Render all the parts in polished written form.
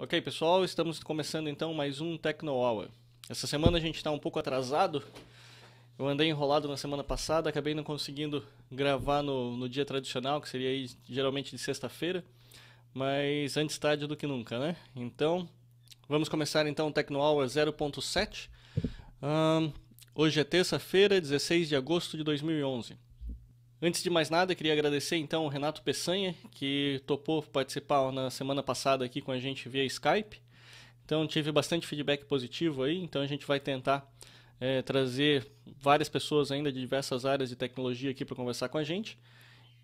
Ok, pessoal, estamos começando então mais um Techno Hour. Essa semana a gente está um pouco atrasado. Eu andei enrolado na semana passada, acabei não conseguindo gravar no dia tradicional, que seria aí, geralmente de sexta-feira, mas antes tarde do que nunca, né? Então, vamos começar então o Techno Hour 0.7. Hoje é terça-feira, 16 de agosto de 2011. Antes de mais nada, queria agradecer então ao Renato Peçanha, que topou participar na semana passada aqui com a gente via Skype. Então tive bastante feedback positivo aí, então a gente vai tentar trazer várias pessoas ainda de diversas áreas de tecnologia aqui para conversar com a gente.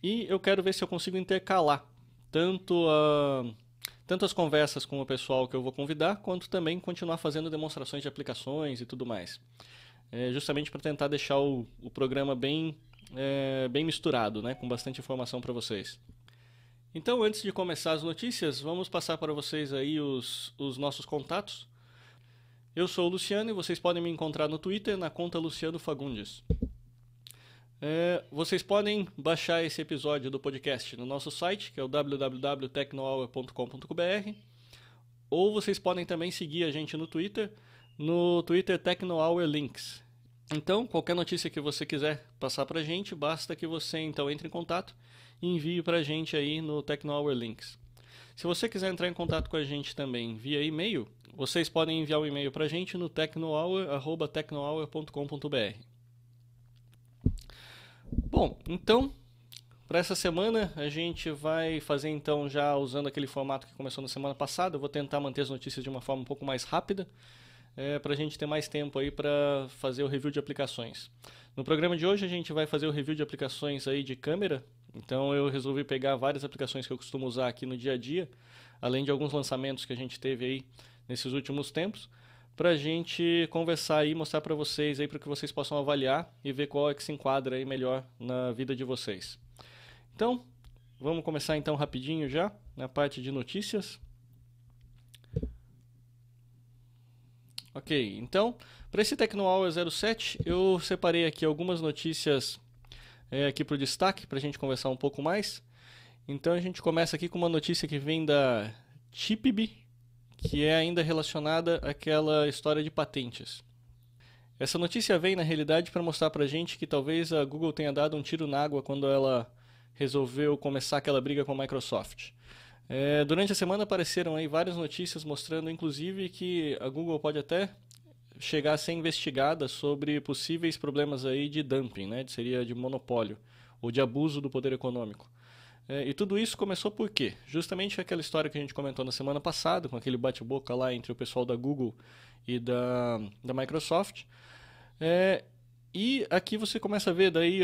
E eu quero ver se eu consigo intercalar tanto, tanto as conversas com o pessoal que eu vou convidar, quanto também continuar fazendo demonstrações de aplicações e tudo mais. Justamente para tentar deixar o programa bem misturado, né, com bastante informação para vocês. Então, antes de começar as notícias, vamos passar para vocês aí os nossos contatos. Eu sou o Luciano e vocês podem me encontrar no Twitter na conta Luciano Fagundes. Vocês podem baixar esse episódio do podcast no nosso site, que é o www.tecnohour.com.br, ou vocês podem também seguir a gente no Twitter TechnoHourLinks. Então, qualquer notícia que você quiser passar para a gente, basta que você então entre em contato e envie para a gente aí no TechnoHourLinks. Se você quiser entrar em contato com a gente também via e-mail, vocês podem enviar um e-mail para a gente no technohour@technohour.com.br. Bom, então, para essa semana a gente vai fazer então já usando aquele formato que começou na semana passada. Eu vou tentar manter as notícias de uma forma um pouco mais rápida, para a gente ter mais tempo aí para fazer o review de aplicações. No programa de hoje a gente vai fazer o review de aplicações aí de câmera, então eu resolvi pegar várias aplicações que eu costumo usar aqui no dia a dia, além de alguns lançamentos que a gente teve aí nesses últimos tempos, para a gente conversar e mostrar para vocês aí, para que vocês possam avaliar e ver qual é que se enquadra aí melhor na vida de vocês. Então, vamos começar então rapidinho já na parte de notícias. Ok, então, para esse Techno Hour 07, eu separei aqui algumas notícias aqui para o destaque, para a gente conversar um pouco mais. Então a gente começa aqui com uma notícia que vem da Chipby, que é ainda relacionada àquela história de patentes. Essa notícia vem, na realidade, para mostrar para a gente que talvez a Google tenha dado um tiro na água quando ela resolveu começar aquela briga com a Microsoft. Durante a semana apareceram aí várias notícias mostrando, inclusive, que a Google pode até chegar a ser investigada sobre possíveis problemas aí de dumping, né? Seria de monopólio ou de abuso do poder econômico. E tudo isso começou por quê? Justamente aquela história que a gente comentou na semana passada, com aquele bate-boca lá entre o pessoal da Google e da Microsoft. E aqui você começa a ver daí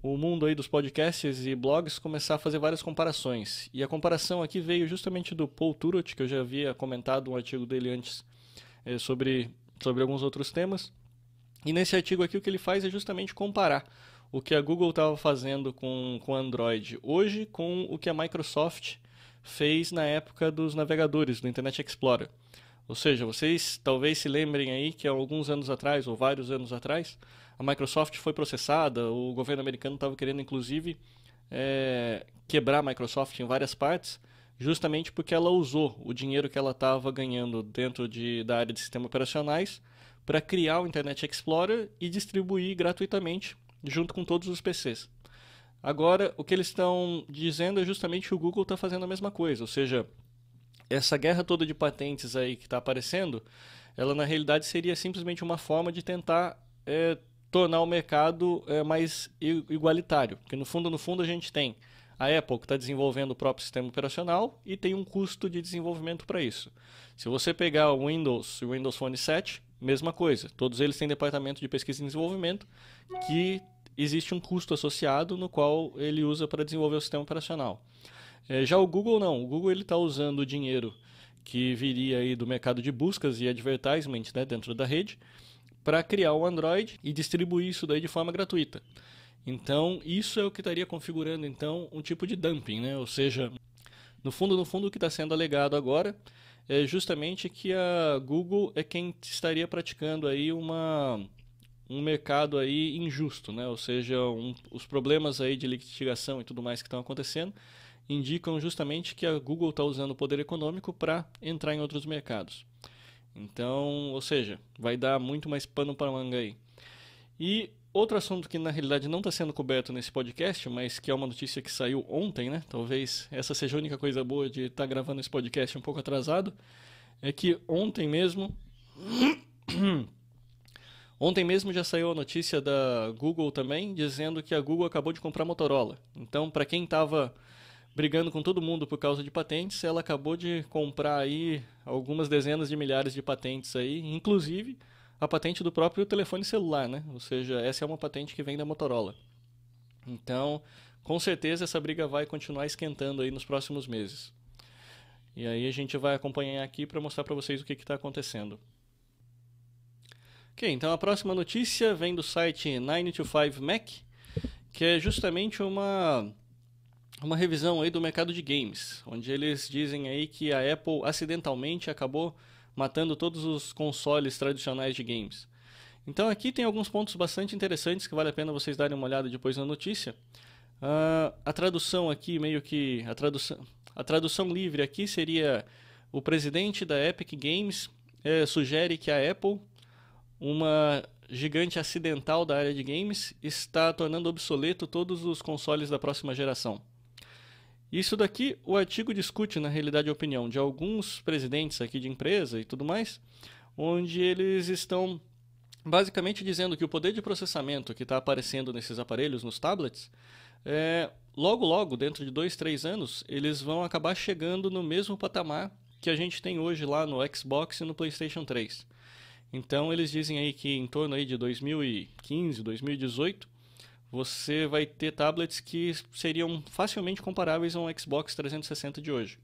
o mundo aí dos podcasts e blogs começar a fazer várias comparações. E a comparação aqui veio justamente do Paul Thurrott, que eu já havia comentado um artigo dele antes sobre alguns outros temas. E nesse artigo aqui o que ele faz é justamente comparar o que a Google estava fazendo com Android hoje com o que a Microsoft fez na época dos navegadores, do Internet Explorer. Ou seja, vocês talvez se lembrem aí que há alguns anos atrás, ou vários anos atrás, a Microsoft foi processada, o governo americano estava querendo inclusive quebrar a Microsoft em várias partes, justamente porque ela usou o dinheiro que ela estava ganhando dentro da área de sistemas operacionais para criar o Internet Explorer e distribuir gratuitamente junto com todos os PCs. Agora, o que eles estão dizendo é justamente que o Google está fazendo a mesma coisa, ou seja, essa guerra toda de patentes aí que está aparecendo, ela na realidade seria simplesmente uma forma de tentar tornar o mercado mais igualitário, porque no fundo a gente tem a Apple que está desenvolvendo o próprio sistema operacional e tem um custo de desenvolvimento para isso. Se você pegar o Windows e o Windows Phone 7, mesma coisa. Todos eles têm departamento de pesquisa e desenvolvimento que existe um custo associado no qual ele usa para desenvolver o sistema operacional. Já o Google não. O Google está usando o dinheiro que viria aí do mercado de buscas e advertisement, né, dentro da rede para criar o Android e distribuir isso daí de forma gratuita. Então, isso é o que estaria configurando então um tipo de dumping, né? Ou seja, no fundo o que está sendo alegado agora é justamente que a Google é quem estaria praticando aí um mercado aí injusto, né? Ou seja, os problemas aí de litigação e tudo mais que estão acontecendo indicam justamente que a Google está usando o poder econômico para entrar em outros mercados. Então, ou seja, vai dar muito mais pano para manga aí. E outro assunto que na realidade não está sendo coberto nesse podcast, mas que é uma notícia que saiu ontem, né? Talvez essa seja a única coisa boa de estar gravando esse podcast um pouco atrasado, é que ontem mesmo já saiu a notícia da Google também, dizendo que a Google acabou de comprar a Motorola. Então, para quem estava brigando com todo mundo por causa de patentes, ela acabou de comprar aí algumas dezenas de milhares de patentes aí, inclusive a patente do próprio telefone celular, né? Ou seja, essa é uma patente que vem da Motorola. Então, com certeza essa briga vai continuar esquentando aí nos próximos meses. E aí a gente vai acompanhar aqui para mostrar para vocês o que está acontecendo. Ok, então a próxima notícia vem do site 9to5Mac, que é justamente uma revisão aí do mercado de games, onde eles dizem aí que a Apple acidentalmente acabou matando todos os consoles tradicionais de games. Então aqui tem alguns pontos bastante interessantes que vale a pena vocês darem uma olhada depois na notícia. A tradução aqui, meio que a tradução livre aqui seria: o presidente da Epic Games sugere que a Apple, uma gigante acidental da área de games, está tornando obsoleto todos os consoles da próxima geração. Isso daqui, o artigo discute, na realidade, a opinião de alguns presidentes aqui de empresa e tudo mais, onde eles estão basicamente dizendo que o poder de processamento que está aparecendo nesses aparelhos, nos tablets, logo, dentro de 2, 3 anos, eles vão acabar chegando no mesmo patamar que a gente tem hoje lá no Xbox e no PlayStation 3. Então eles dizem aí que em torno aí de 2015, 2018, você vai ter tablets que seriam facilmente comparáveis a um Xbox 360 de hoje.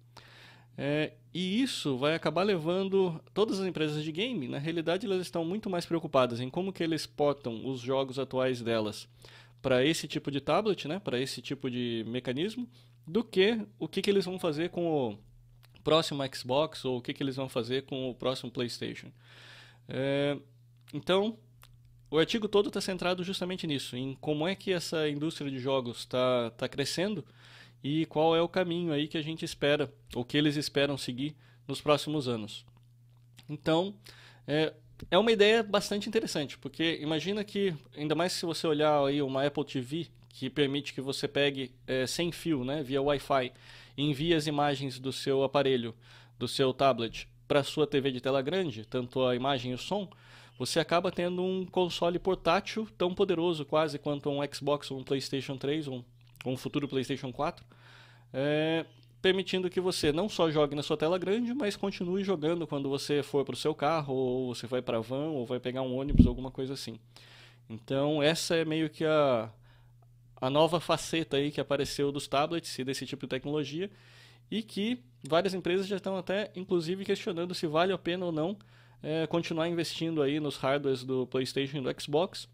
E isso vai acabar levando todas as empresas de game, na realidade elas estão muito mais preocupadas em como que eles portam os jogos atuais delas para esse tipo de tablet, né, para esse tipo de mecanismo, do que o que eles vão fazer com o próximo Xbox ou o que eles vão fazer com o próximo PlayStation. Então, o artigo todo está centrado justamente nisso, em como é que essa indústria de jogos está crescendo e qual é o caminho aí que a gente espera, ou que eles esperam seguir nos próximos anos. Então, é uma ideia bastante interessante, porque imagina que, ainda mais se você olhar aí uma Apple TV, que permite que você pegue sem fio, né, via Wi-Fi, e envie as imagens do seu aparelho, do seu tablet, para a sua TV de tela grande, tanto a imagem e o som, você acaba tendo um console portátil tão poderoso quase quanto um Xbox ou um PlayStation 3 ou um futuro PlayStation 4, permitindo que você não só jogue na sua tela grande, mas continue jogando quando você for para o seu carro, ou você vai para a van, ou vai pegar um ônibus, alguma coisa assim. Então essa é meio que a nova faceta aí que apareceu dos tablets e desse tipo de tecnologia, e que várias empresas já estão até, inclusive, questionando se vale a pena ou não continuar investindo aí nos hardwares do PlayStation e do Xbox,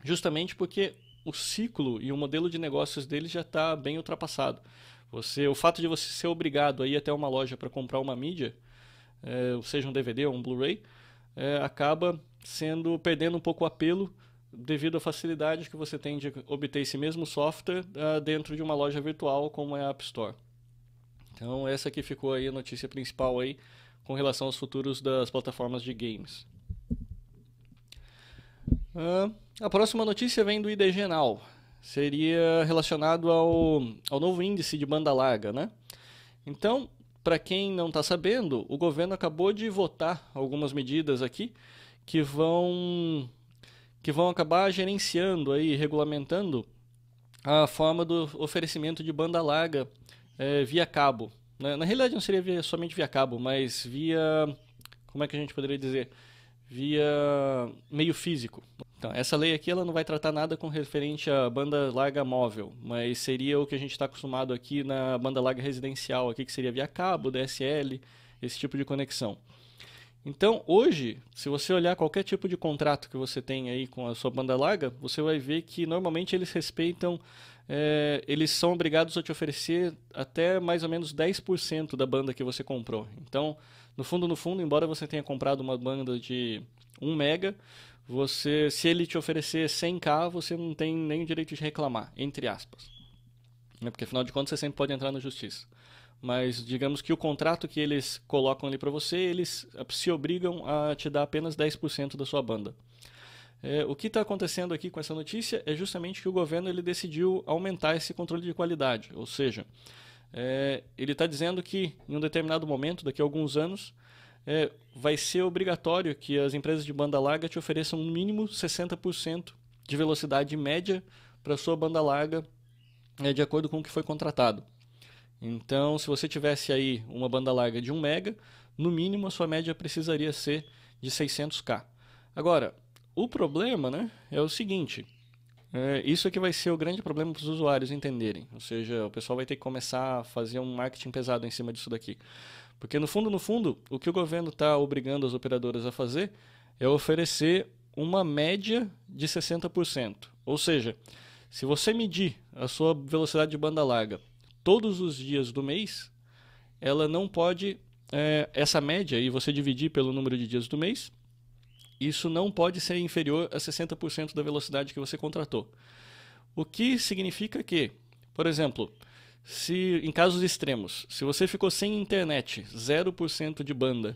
justamente porque o ciclo e o modelo de negócios deles já está bem ultrapassado. O fato de você ser obrigado a ir até uma loja para comprar uma mídia, seja um DVD ou um Blu-ray, acaba perdendo um pouco o apelo devido à facilidade que você tem de obter esse mesmo software dentro de uma loja virtual como é a App Store. Então essa aqui ficou aí a notícia principal aí com relação aos futuros das plataformas de games. A próxima notícia vem do IDG Now. Seria relacionado ao novo índice de banda larga, né? Então, para quem não está sabendo, o governo acabou de votar algumas medidas aqui que vão acabar gerenciando aí, regulamentando a forma do oferecimento de banda larga via cabo. Na realidade não seria somente via cabo, mas via, como é que a gente poderia dizer? Via meio físico. Então, essa lei aqui ela não vai tratar nada com referente à banda larga móvel, mas seria o que a gente está acostumado aqui na banda larga residencial, aqui, que seria via cabo, DSL, esse tipo de conexão. Então, hoje, se você olhar qualquer tipo de contrato que você tem aí com a sua banda larga, você vai ver que normalmente eles respeitam, eles são obrigados a te oferecer até mais ou menos 10% da banda que você comprou. Então, no fundo, embora você tenha comprado uma banda de 1 mega, se ele te oferecer 100k, você não tem nem o direito de reclamar, entre aspas. né? Porque afinal de contas você sempre pode entrar na justiça. Mas digamos que o contrato que eles colocam ali para você, eles se obrigam a te dar apenas 10% da sua banda. O que está acontecendo aqui com essa notícia é justamente que o governo ele decidiu aumentar esse controle de qualidade. Ou seja, ele está dizendo que em um determinado momento, daqui a alguns anos, vai ser obrigatório que as empresas de banda larga te ofereçam no mínimo 60% de velocidade média para a sua banda larga, de acordo com o que foi contratado. Então, se você tivesse aí uma banda larga de 1 mega, no mínimo a sua média precisaria ser de 600K. Agora, o problema, né, é o seguinte, isso é que vai ser o grande problema para os usuários entenderem. Ou seja, o pessoal vai ter que começar a fazer um marketing pesado em cima disso daqui. Porque no fundo, o que o governo está obrigando as operadoras a fazer é oferecer uma média de 60%. Ou seja, se você medir a sua velocidade de banda larga todos os dias do mês, ela não pode, essa média, e você dividir pelo número de dias do mês, isso não pode ser inferior a 60% da velocidade que você contratou. O que significa que, por exemplo, se em casos extremos, se você ficou sem internet, 0% de banda,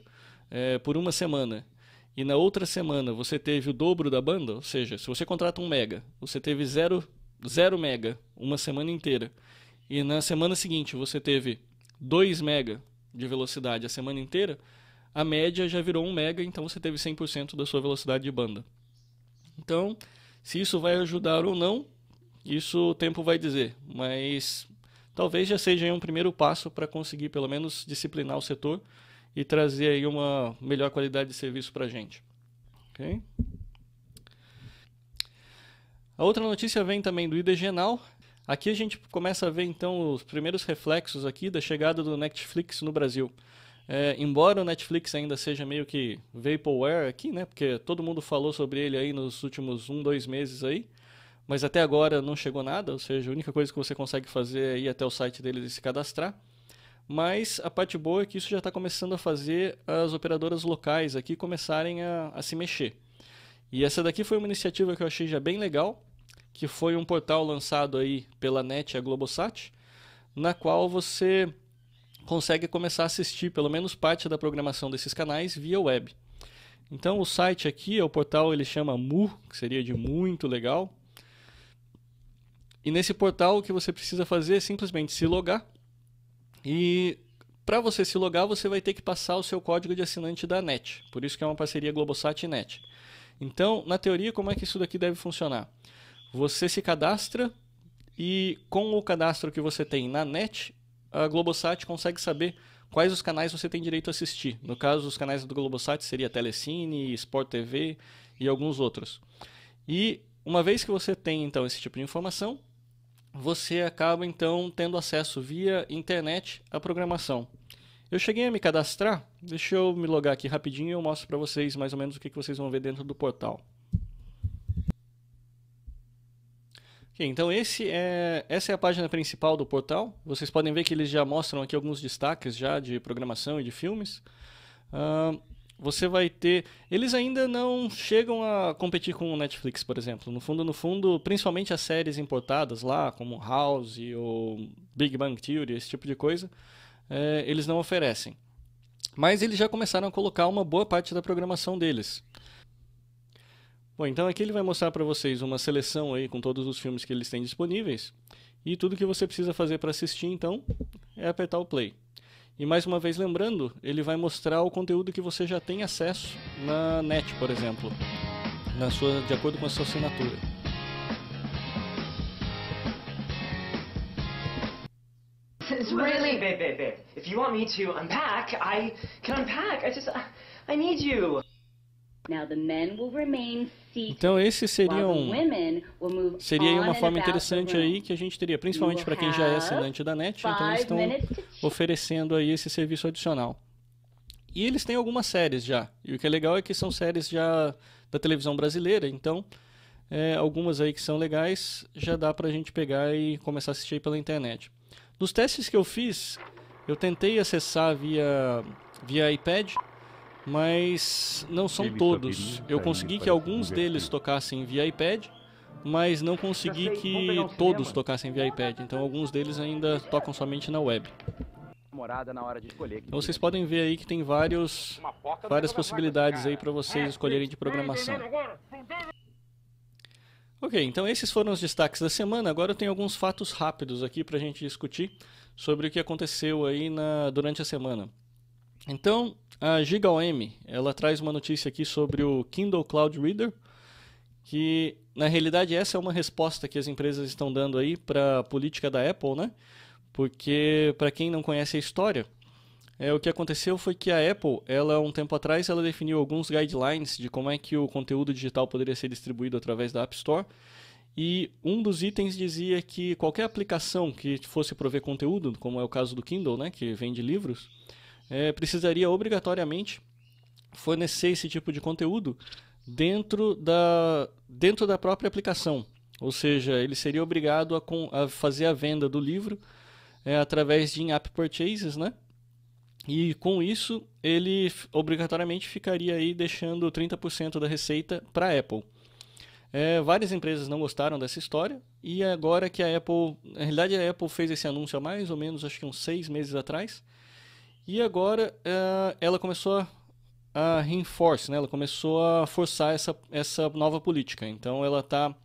por uma semana, e na outra semana você teve o dobro da banda, ou seja, se você contrata 1 mega, você teve 0 mega uma semana inteira, e na semana seguinte você teve 2 mega de velocidade a semana inteira, a média já virou 1 mega, então você teve 100% da sua velocidade de banda. Então, se isso vai ajudar ou não, isso o tempo vai dizer, mas talvez já seja um primeiro passo para conseguir pelo menos disciplinar o setor e trazer aí uma melhor qualidade de serviço para a gente. Okay? A outra notícia vem também do IDG Now. Aqui a gente começa a ver então os primeiros reflexos aqui da chegada do Netflix no Brasil. Embora o Netflix ainda seja meio que vaporware aqui, né, porque todo mundo falou sobre ele aí nos últimos 2 meses aí, mas até agora não chegou nada, ou seja, a única coisa que você consegue fazer é ir até o site deles e se cadastrar. Mas a parte boa é que isso já está começando a fazer as operadoras locais aqui começarem a se mexer. E essa daqui foi uma iniciativa que eu achei já bem legal, que foi um portal lançado aí pela NET e a Globosat, na qual você consegue começar a assistir pelo menos parte da programação desses canais via web. Então o site aqui, o portal, ele chama Mu, que seria de muito legal. E nesse portal o que você precisa fazer é simplesmente se logar. E para você se logar, você vai ter que passar o seu código de assinante da NET. Por isso que é uma parceria Globosat e NET. Então, na teoria, como é que isso daqui deve funcionar? Você se cadastra e com o cadastro que você tem na NET, a Globosat consegue saber quais os canais você tem direito a assistir. No caso, os canais do Globosat seria Telecine, Sport TV e alguns outros. E uma vez que você tem então esse tipo de informação, você acaba então tendo acesso via internet à programação. Eu cheguei a me cadastrar, deixa eu me logar aqui rapidinho e eu mostro para vocês mais ou menos o que vocês vão ver dentro do portal. Okay, então essa é a página principal do portal. Vocês podem ver que eles já mostram aqui alguns destaques já de programação e de filmes. Você vai ter... Eles ainda não chegam a competir com o Netflix, por exemplo. No fundo, principalmente as séries importadas lá, como House ou Big Bang Theory, esse tipo de coisa, eles não oferecem. Mas eles já começaram a colocar uma boa parte da programação deles. Bom, então aqui ele vai mostrar para vocês uma seleção aí com todos os filmes que eles têm disponíveis. E tudo que você precisa fazer para assistir, então, é apertar o play. E mais uma vez lembrando, ele vai mostrar o conteúdo que você já tem acesso na NET, por exemplo, de acordo com a sua assinatura. Really, babe. If you want me to unpack, I can unpack. I need you. Now the men will remain seated, então esse seria uma forma about interessante the room. aí que a gente teria, principalmente para quem já é assinante da NET, então eles estão oferecendo aí esse serviço adicional. E eles têm algumas séries já, e o que é legal é que são séries já da televisão brasileira, então algumas aí que são legais já dá pra gente pegar e começar a assistir pela internet. Nos testes que eu fiz, eu tentei acessar via iPad, mas não são todos. Eu consegui que alguns deles tocassem via iPad, mas não consegui que todos tocassem via iPad. Então alguns deles ainda tocam somente na web. Então vocês podem ver aí que tem várias possibilidades aí para vocês escolherem de programação. Ok, então esses foram os destaques da semana. Agora eu tenho alguns fatos rápidos aqui para a gente discutir sobre o que aconteceu aí durante a semana. Então, a GigaOM, ela traz uma notícia aqui sobre o Kindle Cloud Reader, que na realidade essa é uma resposta que as empresas estão dando aí para a política da Apple, né? Porque, para quem não conhece a história, o que aconteceu foi que a Apple, um tempo atrás, ela definiu alguns guidelines de como é que o conteúdo digital poderia ser distribuído através da App Store. E um dos itens dizia que qualquer aplicação que fosse prover conteúdo, como é o caso do Kindle, né, que vende livros, precisaria obrigatoriamente fornecer esse tipo de conteúdo dentro da própria aplicação. Ou seja, ele seria obrigado a fazer a venda do livro através de in-app purchases, né? E com isso, ele obrigatoriamente ficaria aí deixando 30% da receita para a Apple. Várias empresas não gostaram dessa história, e agora que a Apple... Na realidade, a Apple fez esse anúncio há mais ou menos, acho que uns 6 meses atrás, e agora ela começou a reinforce, né? Ela começou a forçar essa nova política. Então, ela está...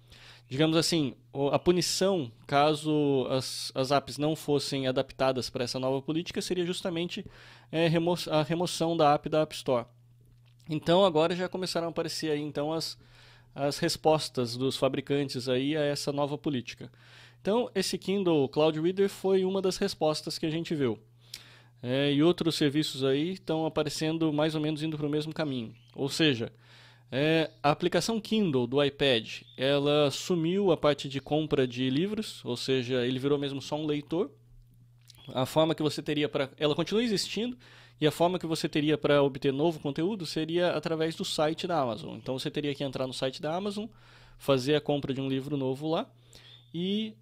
Digamos assim, a punição, caso as apps não fossem adaptadas para essa nova política, seria justamente a remoção da app da App Store. Então agora já começaram a aparecer aí, então, as respostas dos fabricantes aí a essa nova política. Então esse Kindle Cloud Reader foi uma das respostas que a gente viu. E outros serviços aí estão aparecendo mais ou menos indo para o mesmo caminho. Ou seja... a aplicação Kindle do iPad, ela sumiu a parte de compra de livros, ou seja, ele virou mesmo só um leitor. A forma que você teria ela continua existindo, e a forma que você teria para obter novo conteúdo seria através do site da Amazon. Então você teria que entrar no site da Amazon, fazer a compra de um livro novo lá, e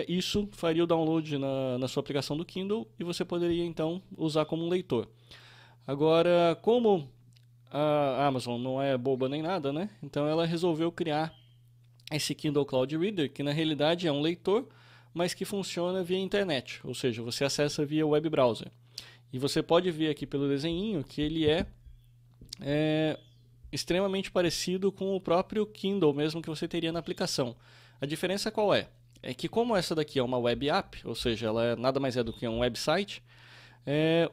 isso faria o download na sua aplicação do Kindle, e você poderia então usar como um leitor. Agora, como a Amazon não é boba nem nada, né? Então ela resolveu criar esse Kindle Cloud Reader, que na realidade é um leitor, mas que funciona via internet, ou seja, você acessa via web browser. E você pode ver aqui pelo desenho que ele é extremamente parecido com o próprio Kindle mesmo que você teria na aplicação. A diferença qual é? É que como essa daqui é uma web app, ou seja, ela nada mais é do que um website,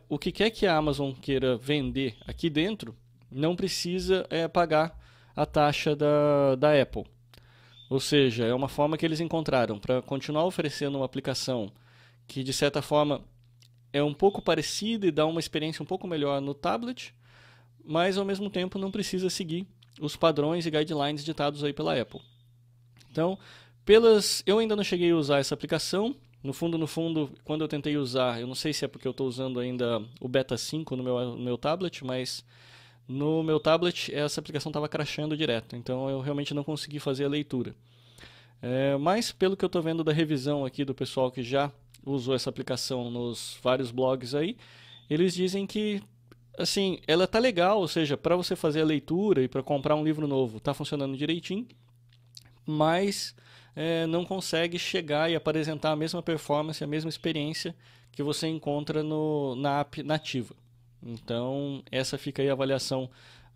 o que quer que a Amazon queira vender aqui dentro, não precisa pagar a taxa da Apple. Ou seja, é uma forma que eles encontraram para continuar oferecendo uma aplicação que, de certa forma, é um pouco parecida e dá uma experiência um pouco melhor no tablet, mas, ao mesmo tempo, não precisa seguir os padrões e guidelines ditados aí pela Apple. Então, eu ainda não cheguei a usar essa aplicação. No fundo, quando eu tentei usar, eu não sei se é porque eu estou usando ainda o Beta 5 no meu tablet, mas... No meu tablet, essa aplicação estava crashando direto, então eu realmente não consegui fazer a leitura. Mas, pelo que eu estou vendo da revisão aqui do pessoal que já usou essa aplicação nos vários blogs aí, eles dizem que, assim, ela está legal, ou seja, para você fazer a leitura e para comprar um livro novo, está funcionando direitinho, mas não consegue chegar e apresentar a mesma performance, a mesma experiência que você encontra na app nativa. Então, essa fica aí a avaliação,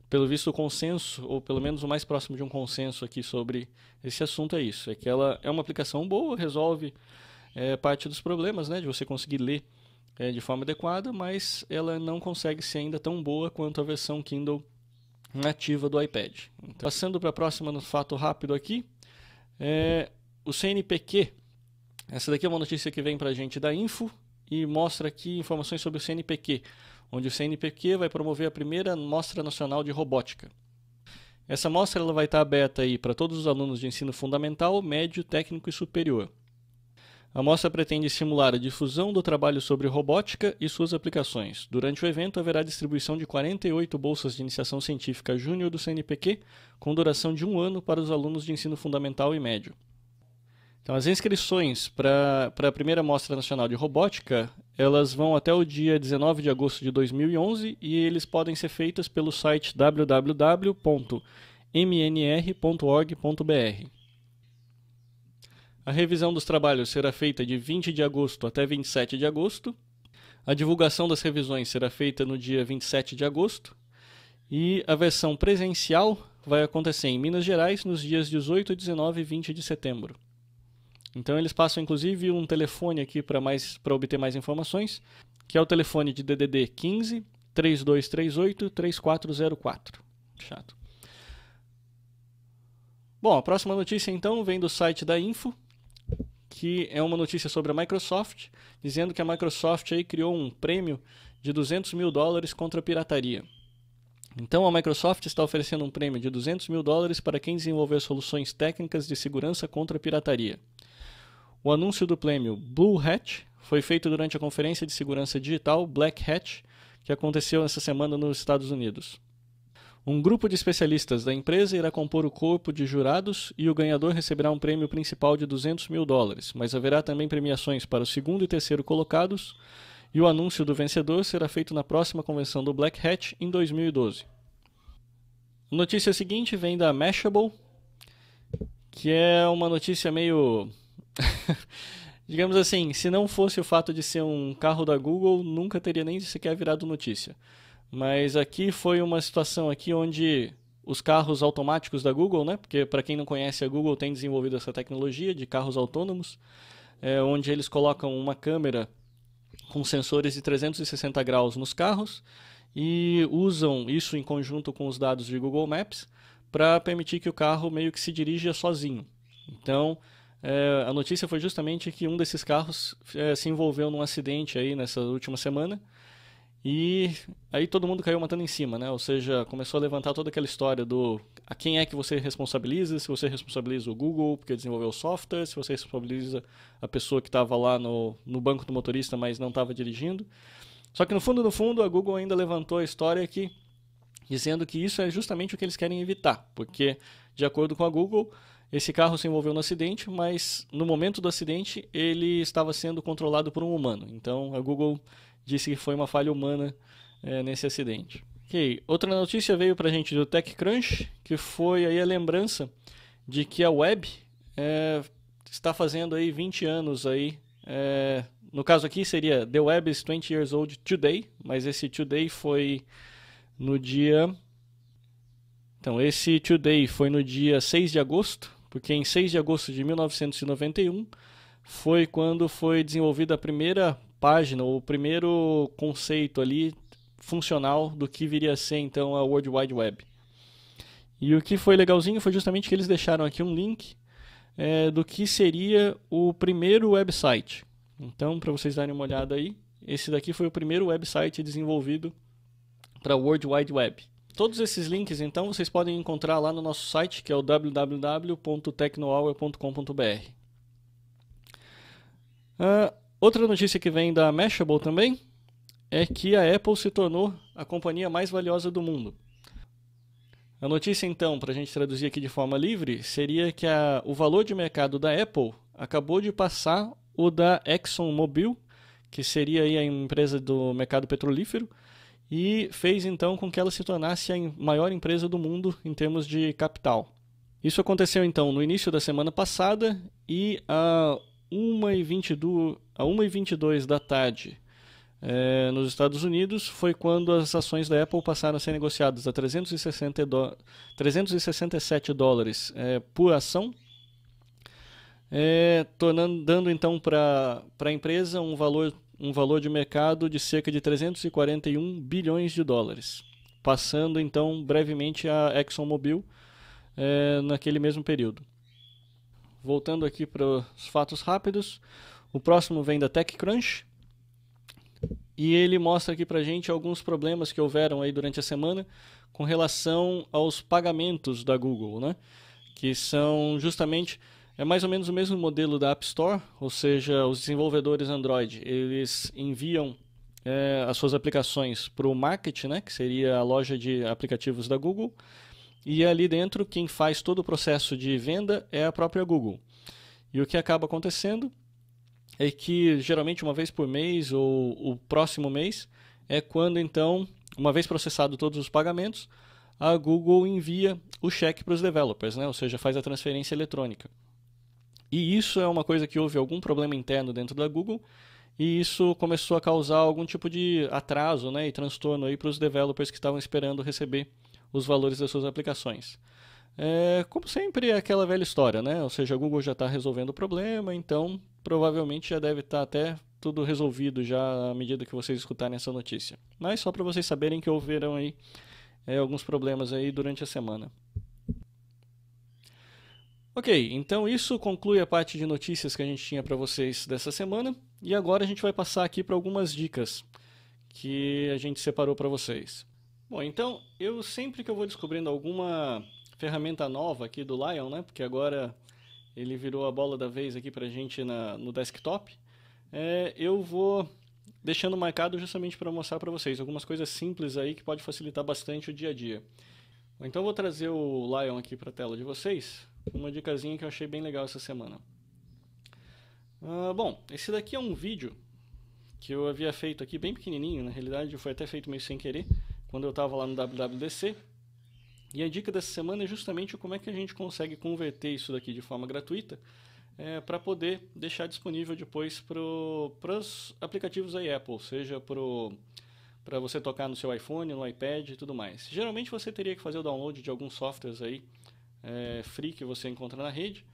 pelo visto o consenso, ou pelo menos o mais próximo de um consenso aqui sobre esse assunto é isso. É que ela é uma aplicação boa, resolve parte dos problemas, né, de você conseguir ler de forma adequada, mas ela não consegue ser ainda tão boa quanto a versão Kindle nativa do iPad. Então, passando para a próxima no fato rápido aqui, o CNPq. Essa daqui é uma notícia que vem para a gente da Info e mostra aqui informações sobre o CNPq, onde o CNPq vai promover a primeira Mostra Nacional de Robótica. Essa mostra ela vai estar aberta aí para todos os alunos de ensino fundamental, médio, técnico e superior. A mostra pretende estimular a difusão do trabalho sobre robótica e suas aplicações. Durante o evento haverá distribuição de 48 bolsas de iniciação científica júnior do CNPq, com duração de 1 ano para os alunos de ensino fundamental e médio. Então, as inscrições para a primeira Mostra Nacional de Robótica, elas vão até o dia 19 de agosto de 2011 e eles podem ser feitas pelo site www.mnr.org.br. A revisão dos trabalhos será feita de 20 de agosto até 27 de agosto. A divulgação das revisões será feita no dia 27 de agosto. E a versão presencial vai acontecer em Minas Gerais nos dias 18, 19 e 20 de setembro. Então eles passam inclusive um telefone aqui para obter mais informações, que é o telefone de DDD 15 3238 3404. Chato. Bom, a próxima notícia então vem do site da Info, que é uma notícia sobre a Microsoft, dizendo que a Microsoft aí criou um prêmio de $200 mil contra a pirataria. Então a Microsoft está oferecendo um prêmio de $200 mil para quem desenvolver soluções técnicas de segurança contra a pirataria. O anúncio do prêmio Blue Hat foi feito durante a conferência de segurança digital Black Hat, que aconteceu essa semana nos Estados Unidos. Um grupo de especialistas da empresa irá compor o corpo de jurados e o ganhador receberá um prêmio principal de $200 mil, mas haverá também premiações para o segundo e terceiro colocados, e o anúncio do vencedor será feito na próxima convenção do Black Hat em 2012. A notícia seguinte vem da Mashable, que é uma notícia meio... digamos assim, se não fosse o fato de ser um carro da Google, nunca teria nem sequer virado notícia. Mas aqui foi uma situação aqui onde os carros automáticos da Google, né? Porque para quem não conhece, a Google tem desenvolvido essa tecnologia de carros autônomos, onde eles colocam uma câmera com sensores de 360 graus nos carros e usam isso em conjunto com os dados de Google Maps para permitir que o carro meio que se dirija sozinho. Então, a notícia foi justamente que um desses carros se envolveu num acidente aí nessa última semana e aí todo mundo caiu matando em cima, né? Ou seja, começou a levantar toda aquela história do a quem é que você responsabiliza, se você responsabiliza o Google porque desenvolveu o software, se você responsabiliza a pessoa que estava lá no banco do motorista, mas não estava dirigindo. Só que no fundo, a Google ainda levantou a história aqui, dizendo que isso é justamente o que eles querem evitar, porque, de acordo com a Google, esse carro se envolveu no acidente, mas no momento do acidente ele estava sendo controlado por um humano. Então a Google disse que foi uma falha humana nesse acidente. Okay. Outra notícia veio para a gente do TechCrunch, que foi aí a lembrança de que a web está fazendo aí 20 anos aí. No caso aqui seria The Web is 20 years old today, mas esse today foi no dia... Então, esse today foi no dia 6 de agosto, porque em 6 de agosto de 1991 foi quando foi desenvolvida a primeira página, o primeiro conceito ali funcional do que viria a ser então a World Wide Web. E o que foi legalzinho foi justamente que eles deixaram aqui um link do que seria o primeiro website. Então, para vocês darem uma olhada aí, esse daqui foi o primeiro website desenvolvido para a World Wide Web. Todos esses links, então, vocês podem encontrar lá no nosso site, que é o www.technohour.com.br. Outra notícia que vem da Mashable também é que a Apple se tornou a companhia mais valiosa do mundo. A notícia, então, para a gente traduzir aqui de forma livre, seria que o valor de mercado da Apple acabou de passar o da ExxonMobil, que seria aí a empresa do mercado petrolífero, e fez então com que ela se tornasse a maior empresa do mundo em termos de capital. Isso aconteceu então no início da semana passada e a 1h22 da tarde nos Estados Unidos foi quando as ações da Apple passaram a ser negociadas a $367 por ação, dando então para a empresa um valor de mercado de cerca de 341 bilhões de dólares, passando então brevemente a ExxonMobil naquele mesmo período. Voltando aqui para os fatos rápidos, o próximo vem da TechCrunch e ele mostra aqui para a gente alguns problemas que houveram aí durante a semana com relação aos pagamentos da Google, né? Que são justamente... É mais ou menos o mesmo modelo da App Store, ou seja, os desenvolvedores Android, eles enviam as suas aplicações para o Market, né, que seria a loja de aplicativos da Google, e ali dentro quem faz todo o processo de venda é a própria Google. E o que acaba acontecendo é que geralmente uma vez por mês ou o próximo mês é quando então, uma vez processado todos os pagamentos, a Google envia o cheque para os developers, né, ou seja, faz a transferência eletrônica. E isso é uma coisa que houve algum problema interno dentro da Google, e isso começou a causar algum tipo de atraso, né, e transtorno aí para os developers que estavam esperando receber os valores das suas aplicações. Como sempre, é aquela velha história, né? Ou seja, a Google já está resolvendo o problema, então provavelmente já deve estar até tudo resolvido já à medida que vocês escutarem essa notícia. Mas só para vocês saberem que houveram aí alguns problemas aí durante a semana. Ok, então isso conclui a parte de notícias que a gente tinha para vocês dessa semana. E agora a gente vai passar aqui para algumas dicas que a gente separou para vocês. Bom, então eu sempre que eu vou descobrindo alguma ferramenta nova aqui do Lion, né? Porque agora ele virou a bola da vez aqui pra gente no desktop. Eu vou deixando marcado justamente para mostrar para vocês algumas coisas simples aí que pode facilitar bastante o dia a dia. Então eu vou trazer o Lion aqui para a tela de vocês, uma dicasinha que eu achei bem legal essa semana. Bom, esse daqui é um vídeo que eu havia feito aqui bem pequenininho, na realidade foi até feito meio sem querer, quando eu estava lá no WWDC. E a dica dessa semana é justamente como é que a gente consegue converter isso daqui de forma gratuita para poder deixar disponível depois para os aplicativos da Apple, seja para você tocar no seu iPhone, no iPad e tudo mais. Geralmente você teria que fazer o download de alguns softwares aí, free que você encontra na rede,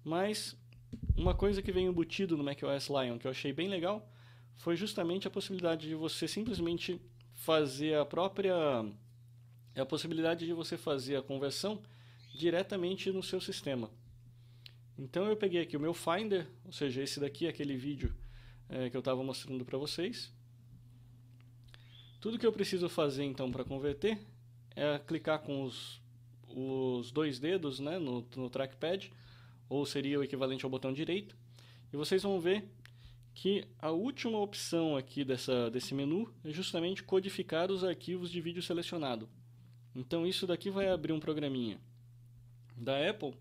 mas uma coisa que vem embutido no macOS Lion que eu achei bem legal foi justamente a possibilidade de você simplesmente fazer a possibilidade de você fazer a conversão diretamente no seu sistema. Então eu peguei aqui o meu Finder, ou seja, esse daqui é aquele vídeo que eu estava mostrando para vocês. Tudo que eu preciso fazer então para converter é clicar com os dois dedos, né, no trackpad, ou seria o equivalente ao botão direito, e vocês vão ver que a última opção aqui desse menu é justamente codificar os arquivos de vídeo selecionado. Então isso daqui vai abrir um programinha da Apple,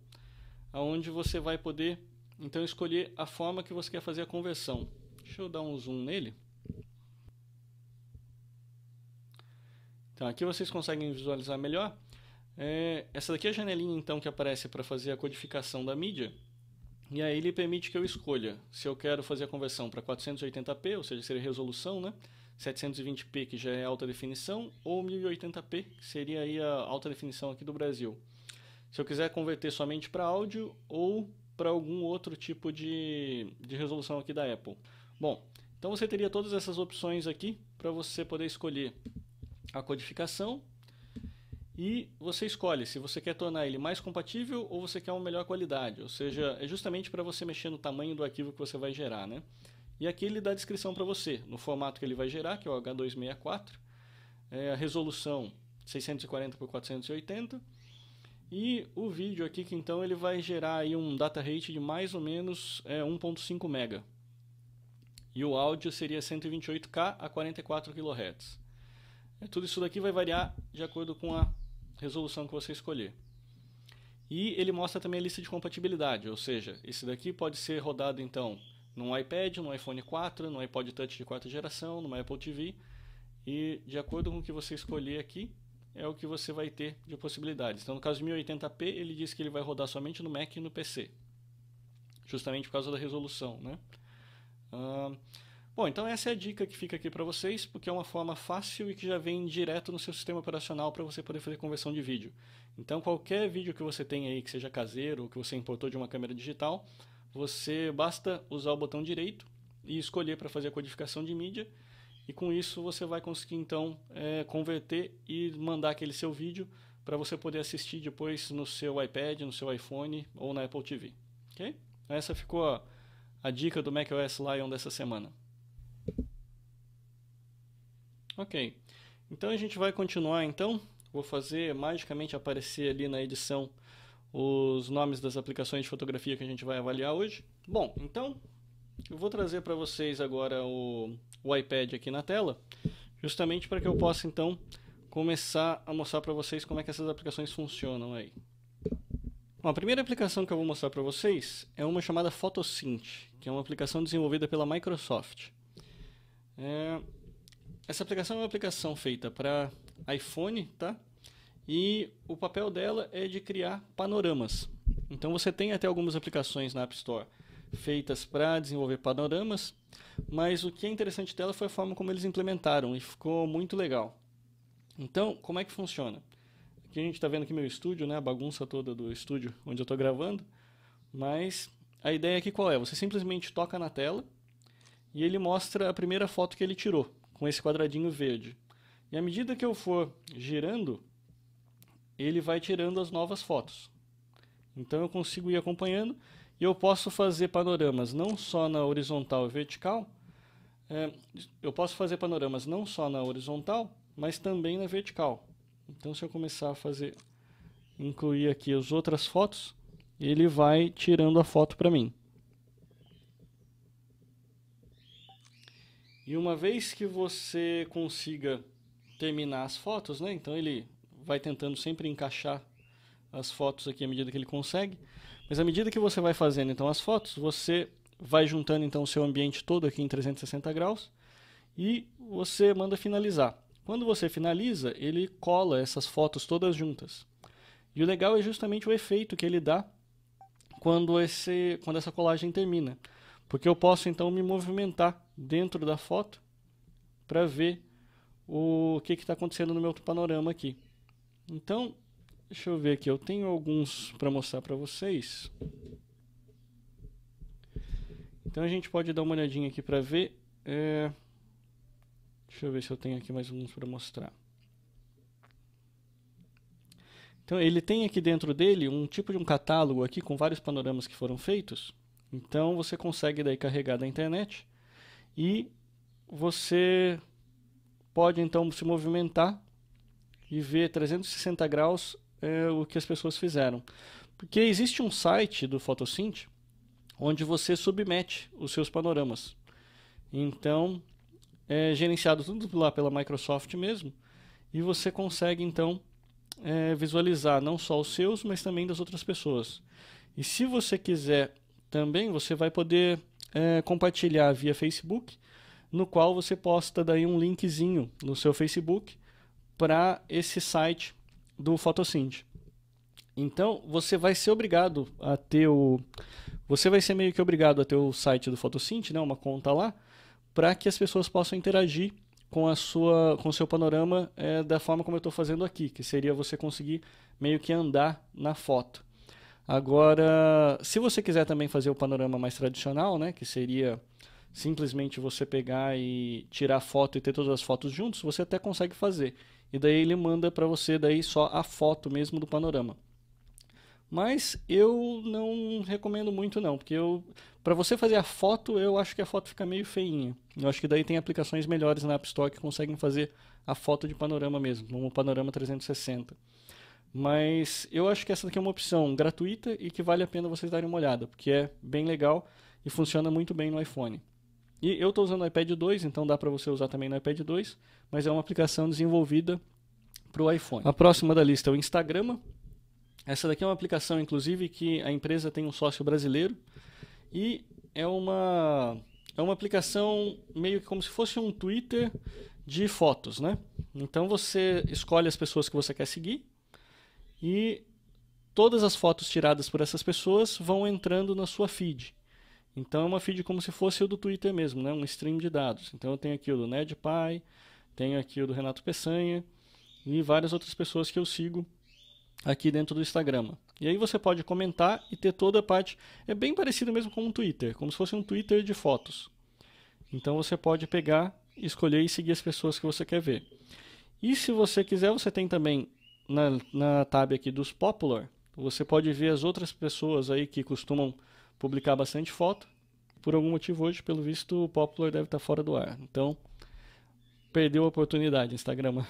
onde você vai poder então escolher a forma que você quer fazer a conversão. Deixa eu dar um zoom nele. Então aqui vocês conseguem visualizar melhor. Essa daqui é a janelinha então que aparece para fazer a codificação da mídia. E aí ele permite que eu escolha se eu quero fazer a conversão para 480p, ou seja, seria resolução, né? 720p, que já é alta definição, ou 1080p, que seria aí a alta definição aqui do Brasil. Se eu quiser converter somente para áudio ou para algum outro tipo de resolução aqui da Apple. Bom, então você teria todas essas opções aqui para você poder escolher a codificação e você escolhe se você quer tornar ele mais compatível ou você quer uma melhor qualidade, ou seja, é justamente para você mexer no tamanho do arquivo que você vai gerar, né? E aqui ele dá a descrição para você, no formato que ele vai gerar, que é o H264, a resolução 640 por 480, e o vídeo aqui que então ele vai gerar aí um data rate de mais ou menos 1.5 MB. E o áudio seria 128K a 44 kHz. Tudo isso daqui vai variar de acordo com a resolução que você escolher. E ele mostra também a lista de compatibilidade, ou seja, esse daqui pode ser rodado então num iPad, no iPhone 4, no iPod Touch de quarta geração, numa Apple TV, e de acordo com o que você escolher aqui, é o que você vai ter de possibilidades. Então no caso de 1080p, ele diz que ele vai rodar somente no Mac e no PC, justamente por causa da resolução, né? Bom, então essa é a dica que fica aqui para vocês, porque é uma forma fácil e que já vem direto no seu sistema operacional para você poder fazer conversão de vídeo. Então qualquer vídeo que você tenha aí, que seja caseiro ou que você importou de uma câmera digital, você basta usar o botão direito e escolher para fazer a codificação de mídia, e com isso você vai conseguir então converter e mandar aquele seu vídeo para você poder assistir depois no seu iPad, no seu iPhone ou na Apple TV. Ok? Essa ficou a dica do macOS Lion dessa semana. Ok, então a gente vai continuar então. Vou fazer magicamente aparecer ali na edição os nomes das aplicações de fotografia que a gente vai avaliar hoje. Bom, então eu vou trazer para vocês agora o iPad aqui na tela, justamente para que eu possa então começar a mostrar para vocês como é que essas aplicações funcionam aí. Bom, a primeira aplicação que eu vou mostrar para vocês é uma chamada PhotoSynth, que é uma aplicação desenvolvida pela Microsoft. Essa aplicação é uma aplicação feita para iPhone, tá? E o papel dela é de criar panoramas. Então você tem até algumas aplicações na App Store feitas para desenvolver panoramas, mas o que é interessante dela foi a forma como eles implementaram e ficou muito legal. Então, como é que funciona? Aqui a gente está vendo aqui meu estúdio, né, a bagunça toda do estúdio onde eu estou gravando, mas a ideia aqui qual é? Você simplesmente toca na tela e ele mostra a primeira foto que ele tirou, com esse quadradinho verde. E à medida que eu for girando, ele vai tirando as novas fotos. Então eu consigo ir acompanhando e eu posso fazer panoramas não só na horizontal e vertical, eu posso fazer panoramas não só na horizontal, mas também na vertical. Então se eu começar a incluir aqui as outras fotos, ele vai tirando a foto para mim. E uma vez que você consiga terminar as fotos, né? Então ele vai tentando sempre encaixar as fotos aqui à medida que ele consegue. Mas à medida que você vai fazendo então as fotos, você vai juntando então o seu ambiente todo aqui em 360 graus e você manda finalizar. Quando você finaliza, ele cola essas fotos todas juntas. E o legal é justamente o efeito que ele dá quando essa colagem termina. Porque eu posso então me movimentar dentro da foto para ver o que está acontecendo no meu panorama aqui. Então, deixa eu ver aqui, eu tenho alguns para mostrar para vocês. Então a gente pode dar uma olhadinha aqui para ver. Deixa eu ver se eu tenho aqui mais alguns para mostrar. Então ele tem aqui dentro dele um tipo de um catálogo aqui com vários panoramas que foram feitos. Então você consegue daí carregar da internet e você pode então se movimentar e ver 360 graus o que as pessoas fizeram. Porque existe um site do Photosynth onde você submete os seus panoramas. Então é gerenciado tudo lá pela Microsoft mesmo e você consegue então visualizar não só os seus, mas também das outras pessoas. E se você quiser também, você vai poder compartilhar via Facebook, no qual você posta daí um linkzinho no seu Facebook para esse site do Photosynth. Então, você vai ser obrigado a ter você vai ser meio que obrigado a ter o site do Photosynth, né, uma conta lá, para que as pessoas possam interagir com o seu panorama da forma como eu estou fazendo aqui, que seria você conseguir meio que andar na foto. Agora, se você quiser também fazer o panorama mais tradicional, né, que seria simplesmente você pegar e tirar foto e ter todas as fotos juntos, você até consegue fazer. E daí ele manda para você daí só a foto mesmo do panorama. Mas eu não recomendo muito não, porque para você fazer a foto, eu acho que a foto fica meio feinha. Eu acho que daí tem aplicações melhores na App Store que conseguem fazer a foto de panorama mesmo, como o Panorama 360. Mas eu acho que essa daqui é uma opção gratuita e que vale a pena vocês darem uma olhada, porque é bem legal e funciona muito bem no iPhone. E eu estou usando o iPad 2, então dá para você usar também no iPad 2, mas é uma aplicação desenvolvida para o iPhone. A próxima da lista é o Instagrama. Essa daqui é uma aplicação, inclusive, que a empresa tem um sócio brasileiro e é uma aplicação meio que como se fosse um Twitter de fotos, né? Então você escolhe as pessoas que você quer seguir e todas as fotos tiradas por essas pessoas vão entrando na sua feed. Então é uma feed como se fosse o do Twitter mesmo, né? Um stream de dados. Então eu tenho aqui o do NerdPie, tenho aqui o do Renato Peçanha e várias outras pessoas que eu sigo aqui dentro do Instagrama. E aí você pode comentar e ter toda a parte. É bem parecido mesmo com um Twitter, como se fosse um Twitter de fotos. Então você pode pegar, escolher e seguir as pessoas que você quer ver. E se você quiser, você tem também na tab aqui dos Popular, você pode ver as outras pessoas aí que costumam publicar bastante foto. Por algum motivo hoje, pelo visto, o Popular deve estar fora do ar. Então, perdeu a oportunidade, Instagram.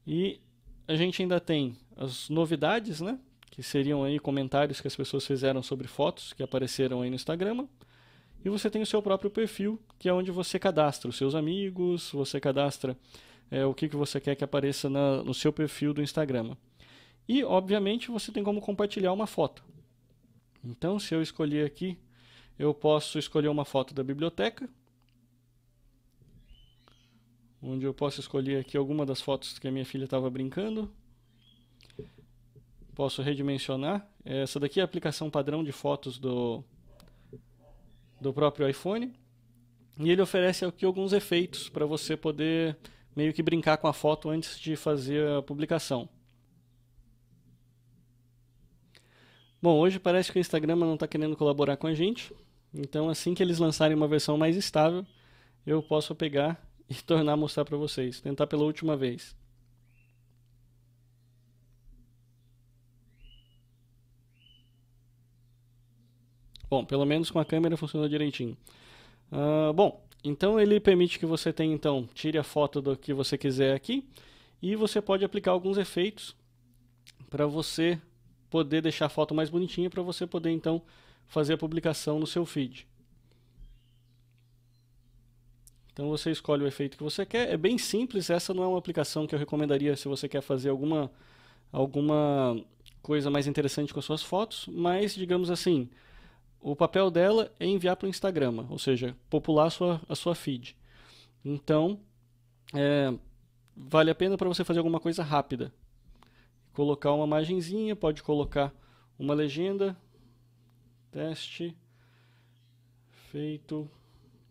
E a gente ainda tem as novidades, né? Que seriam aí comentários que as pessoas fizeram sobre fotos que apareceram aí no Instagram. E você tem o seu próprio perfil, que é onde você cadastra os seus amigos, você cadastra o que você quer que apareça no seu perfil do Instagram. E, obviamente, você tem como compartilhar uma foto. Então, se eu escolher aqui, eu posso escolher uma foto da biblioteca, onde eu posso escolher aqui alguma das fotos que a minha filha estava brincando. posso redimensionar. Essa daqui é a aplicação padrão de fotos do próprio iPhone. E ele oferece aqui alguns efeitos para você poder meio que brincar com a foto antes de fazer a publicação. Bom, hoje parece que o Instagram não está querendo colaborar com a gente. Então, assim que eles lançarem uma versão mais estável, eu posso pegar e tornar a mostrar para vocês. Tentar pela última vez. Bom, pelo menos com a câmera funcionou direitinho. Bom, então ele permite que você tenha, então, tire a foto do que você quiser aqui. E você pode aplicar alguns efeitos para você poder deixar a foto mais bonitinha, para você poder, então, fazer a publicação no seu feed. Então você escolhe o efeito que você quer. É bem simples, essa não é uma aplicação que eu recomendaria se você quer fazer alguma coisa mais interessante com as suas fotos, mas, digamos assim, o papel dela é enviar para o Instagram, ou seja, popular a sua feed. Então, vale a pena para você fazer alguma coisa rápida. Colocar uma imagenzinha, pode colocar uma legenda. Teste feito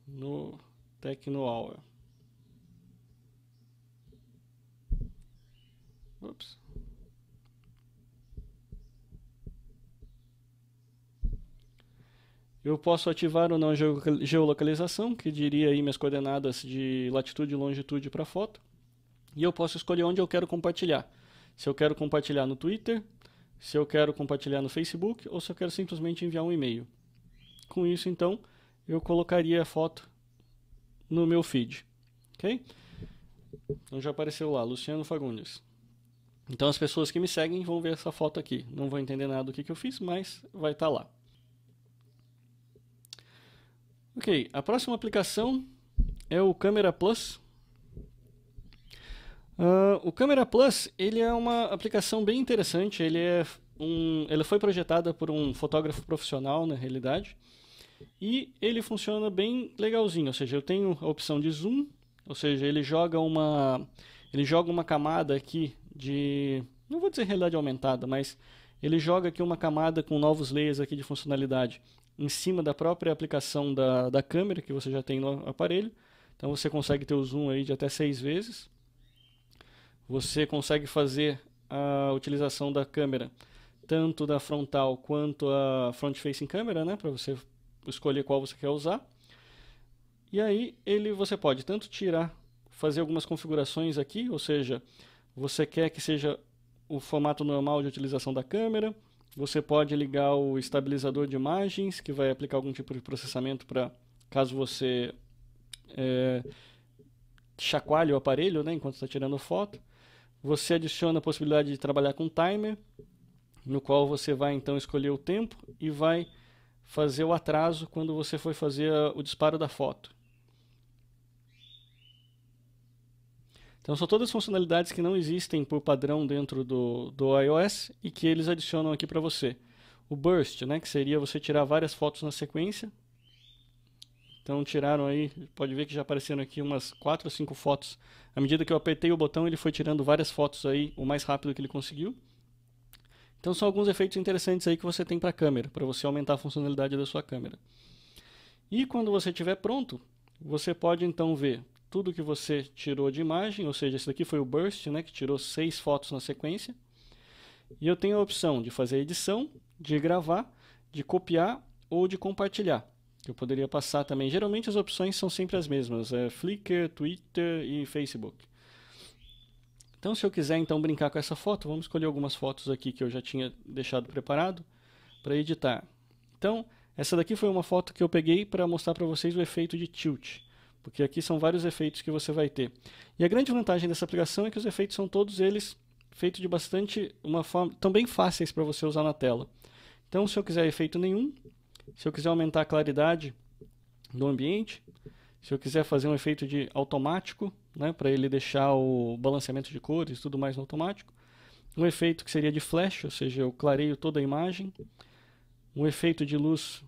no TechnoHour. Ups. Eu posso ativar ou não a geolocalização, que diria aí minhas coordenadas de latitude e longitude para a foto. E eu posso escolher onde eu quero compartilhar. Se eu quero compartilhar no Twitter, se eu quero compartilhar no Facebook, ou se eu quero simplesmente enviar um e-mail. Com isso, então, eu colocaria a foto no meu feed. Ok? Então já apareceu lá, Luciano Fagundes. Então as pessoas que me seguem vão ver essa foto aqui. Não vão entender nada do que eu fiz, mas vai estar lá. Ok, a próxima aplicação é o Camera Plus. O Camera Plus, ele é uma aplicação bem interessante. Ele foi projetado por um fotógrafo profissional, na realidade, e ele funciona bem legalzinho. Ou seja, eu tenho a opção de zoom, ou seja, ele joga uma camada aqui de, não vou dizer realidade aumentada, mas ele joga aqui uma camada com novos layers aqui de funcionalidade em cima da própria aplicação da câmera que você já tem no aparelho. Então você consegue ter o zoom aí de até 6 vezes. Você consegue fazer a utilização da câmera tanto da frontal quanto a front-facing câmera, né, para você escolher qual você quer usar. E aí você pode tanto fazer algumas configurações aqui, ou seja, você quer que seja o formato normal de utilização da câmera. Você pode ligar o estabilizador de imagens, que vai aplicar algum tipo de processamento para caso você chacoalhe o aparelho, né, enquanto está tirando foto. Você adiciona a possibilidade de trabalhar com timer, no qual você vai então escolher o tempo e vai fazer o atraso quando você for fazer o disparo da foto. Então são todas funcionalidades que não existem por padrão dentro do iOS e que eles adicionam aqui para você. O Burst, né, que seria você tirar várias fotos na sequência. Então tiraram aí, pode ver que já apareceram aqui umas 4 ou 5 fotos. À medida que eu apertei o botão, ele foi tirando várias fotos aí o mais rápido que ele conseguiu. Então são alguns efeitos interessantes aí que você tem para a câmera, para você aumentar a funcionalidade da sua câmera. E quando você estiver pronto, você pode então ver tudo que você tirou de imagem, ou seja, esse daqui foi o Burst, né, que tirou 6 fotos na sequência. E eu tenho a opção de fazer edição, de gravar, de copiar ou de compartilhar. Eu poderia passar também. Geralmente as opções são sempre as mesmas, Flickr, Twitter e Facebook. Então se eu quiser então brincar com essa foto, vamos escolher algumas fotos aqui que eu já tinha deixado preparado para editar. Então essa daqui foi uma foto que eu peguei para mostrar para vocês o efeito de tilt, porque aqui são vários efeitos que você vai ter. E a grande vantagem dessa aplicação é que os efeitos são todos eles feitos de uma forma também fáceis para você usar na tela. Então se eu quiser efeito nenhum, se eu quiser aumentar a claridade do ambiente, se eu quiser fazer um efeito de automático, né, para ele deixar o balanceamento de cores e tudo mais no automático, um efeito que seria de flash, ou seja, eu clareio toda a imagem, um efeito de luz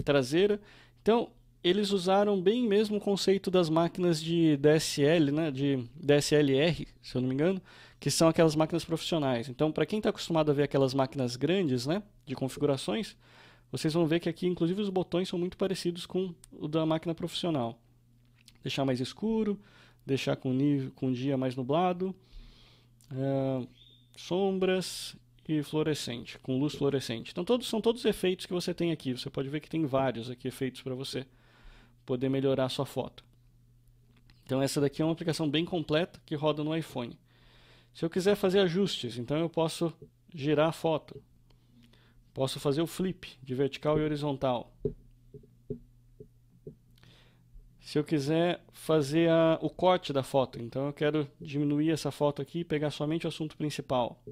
traseira. Então, eles usaram bem mesmo o conceito das máquinas de DSL, né, de DSLR, se eu não me engano, que são aquelas máquinas profissionais. Então, para quem está acostumado a ver aquelas máquinas grandes, né, de configurações, vocês vão ver que aqui, inclusive, os botões são muito parecidos com o da máquina profissional. Deixar mais escuro, deixar com dia mais nublado, sombras e fluorescente, com luz fluorescente. Então, são todos efeitos que você tem aqui. Você pode ver que tem vários aqui efeitos para você poder melhorar a sua foto. Então, essa daqui é uma aplicação bem completa que roda no iPhone. Se eu quiser fazer ajustes, então eu posso girar a foto. Posso fazer o flip de vertical e horizontal. Se eu quiser fazer o corte da foto, então eu quero diminuir essa foto aqui e pegar somente o assunto principal.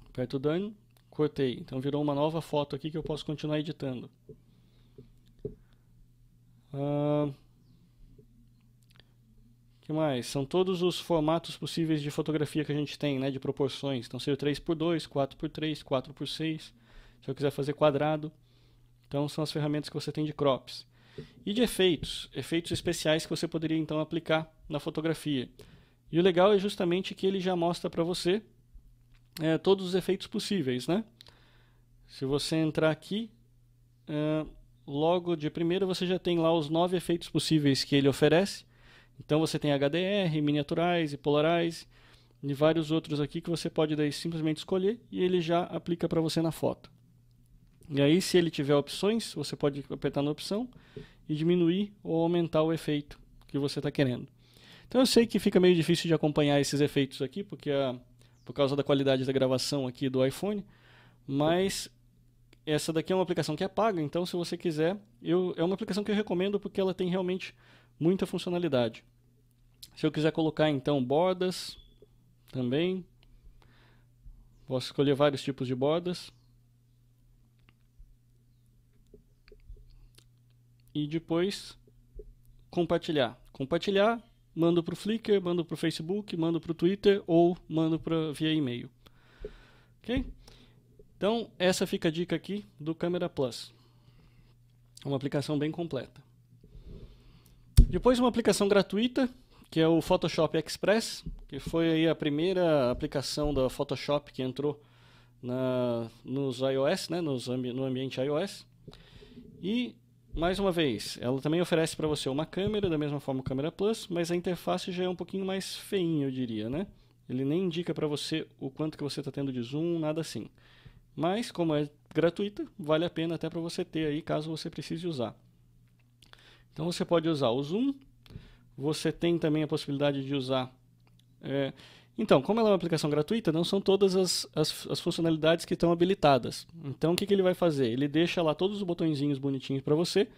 Aperto o done, cortei. Então virou uma nova foto aqui que eu posso continuar editando. Que mais? São todos os formatos possíveis de fotografia que a gente tem, né, de proporções. Então, seria 3x2, 4x3, 4x6. Se eu quiser fazer quadrado. Então, são as ferramentas que você tem de crops. E de efeitos. Efeitos especiais que você poderia, então, aplicar na fotografia. E o legal é justamente que ele já mostra para você todos os efeitos possíveis, né? Se você entrar aqui, logo de primeira você já tem lá os 9 efeitos possíveis que ele oferece. Então você tem HDR, Miniaturize, Polarize e vários outros aqui que você pode daí simplesmente escolher e ele já aplica para você na foto. E aí, se ele tiver opções, você pode apertar na opção e diminuir ou aumentar o efeito que você está querendo. Então eu sei que fica meio difícil de acompanhar esses efeitos aqui, porque por causa da qualidade da gravação aqui do iPhone, mas essa daqui é uma aplicação que é paga, então se você quiser, é uma aplicação que eu recomendo porque ela tem realmente muita funcionalidade. Se eu quiser colocar então bordas, também posso escolher vários tipos de bordas. E depois compartilhar. Compartilhar, mando para o Flickr, mando para o Facebook, mando para o Twitter ou mando via e-mail. Ok? Então essa fica a dica aqui do Camera Plus. Uma aplicação bem completa. Depois uma aplicação gratuita, que é o Photoshop Express, que foi aí a primeira aplicação da Photoshop que entrou nos iOS, né, no ambiente iOS. E, mais uma vez, ela também oferece para você uma câmera, da mesma forma o Camera Plus, mas a interface já é um pouquinho mais feinha, eu diria, né? Ele nem indica para você o quanto que você está tendo de zoom, nada assim. Mas, como é gratuita, vale a pena até para você ter aí, caso você precise usar. Então você pode usar o zoom, você tem também a possibilidade de usar... Então, como ela é uma aplicação gratuita, não são todas as funcionalidades que estão habilitadas. Então o que ele vai fazer? Ele deixa lá todos os botõezinhos bonitinhos para você,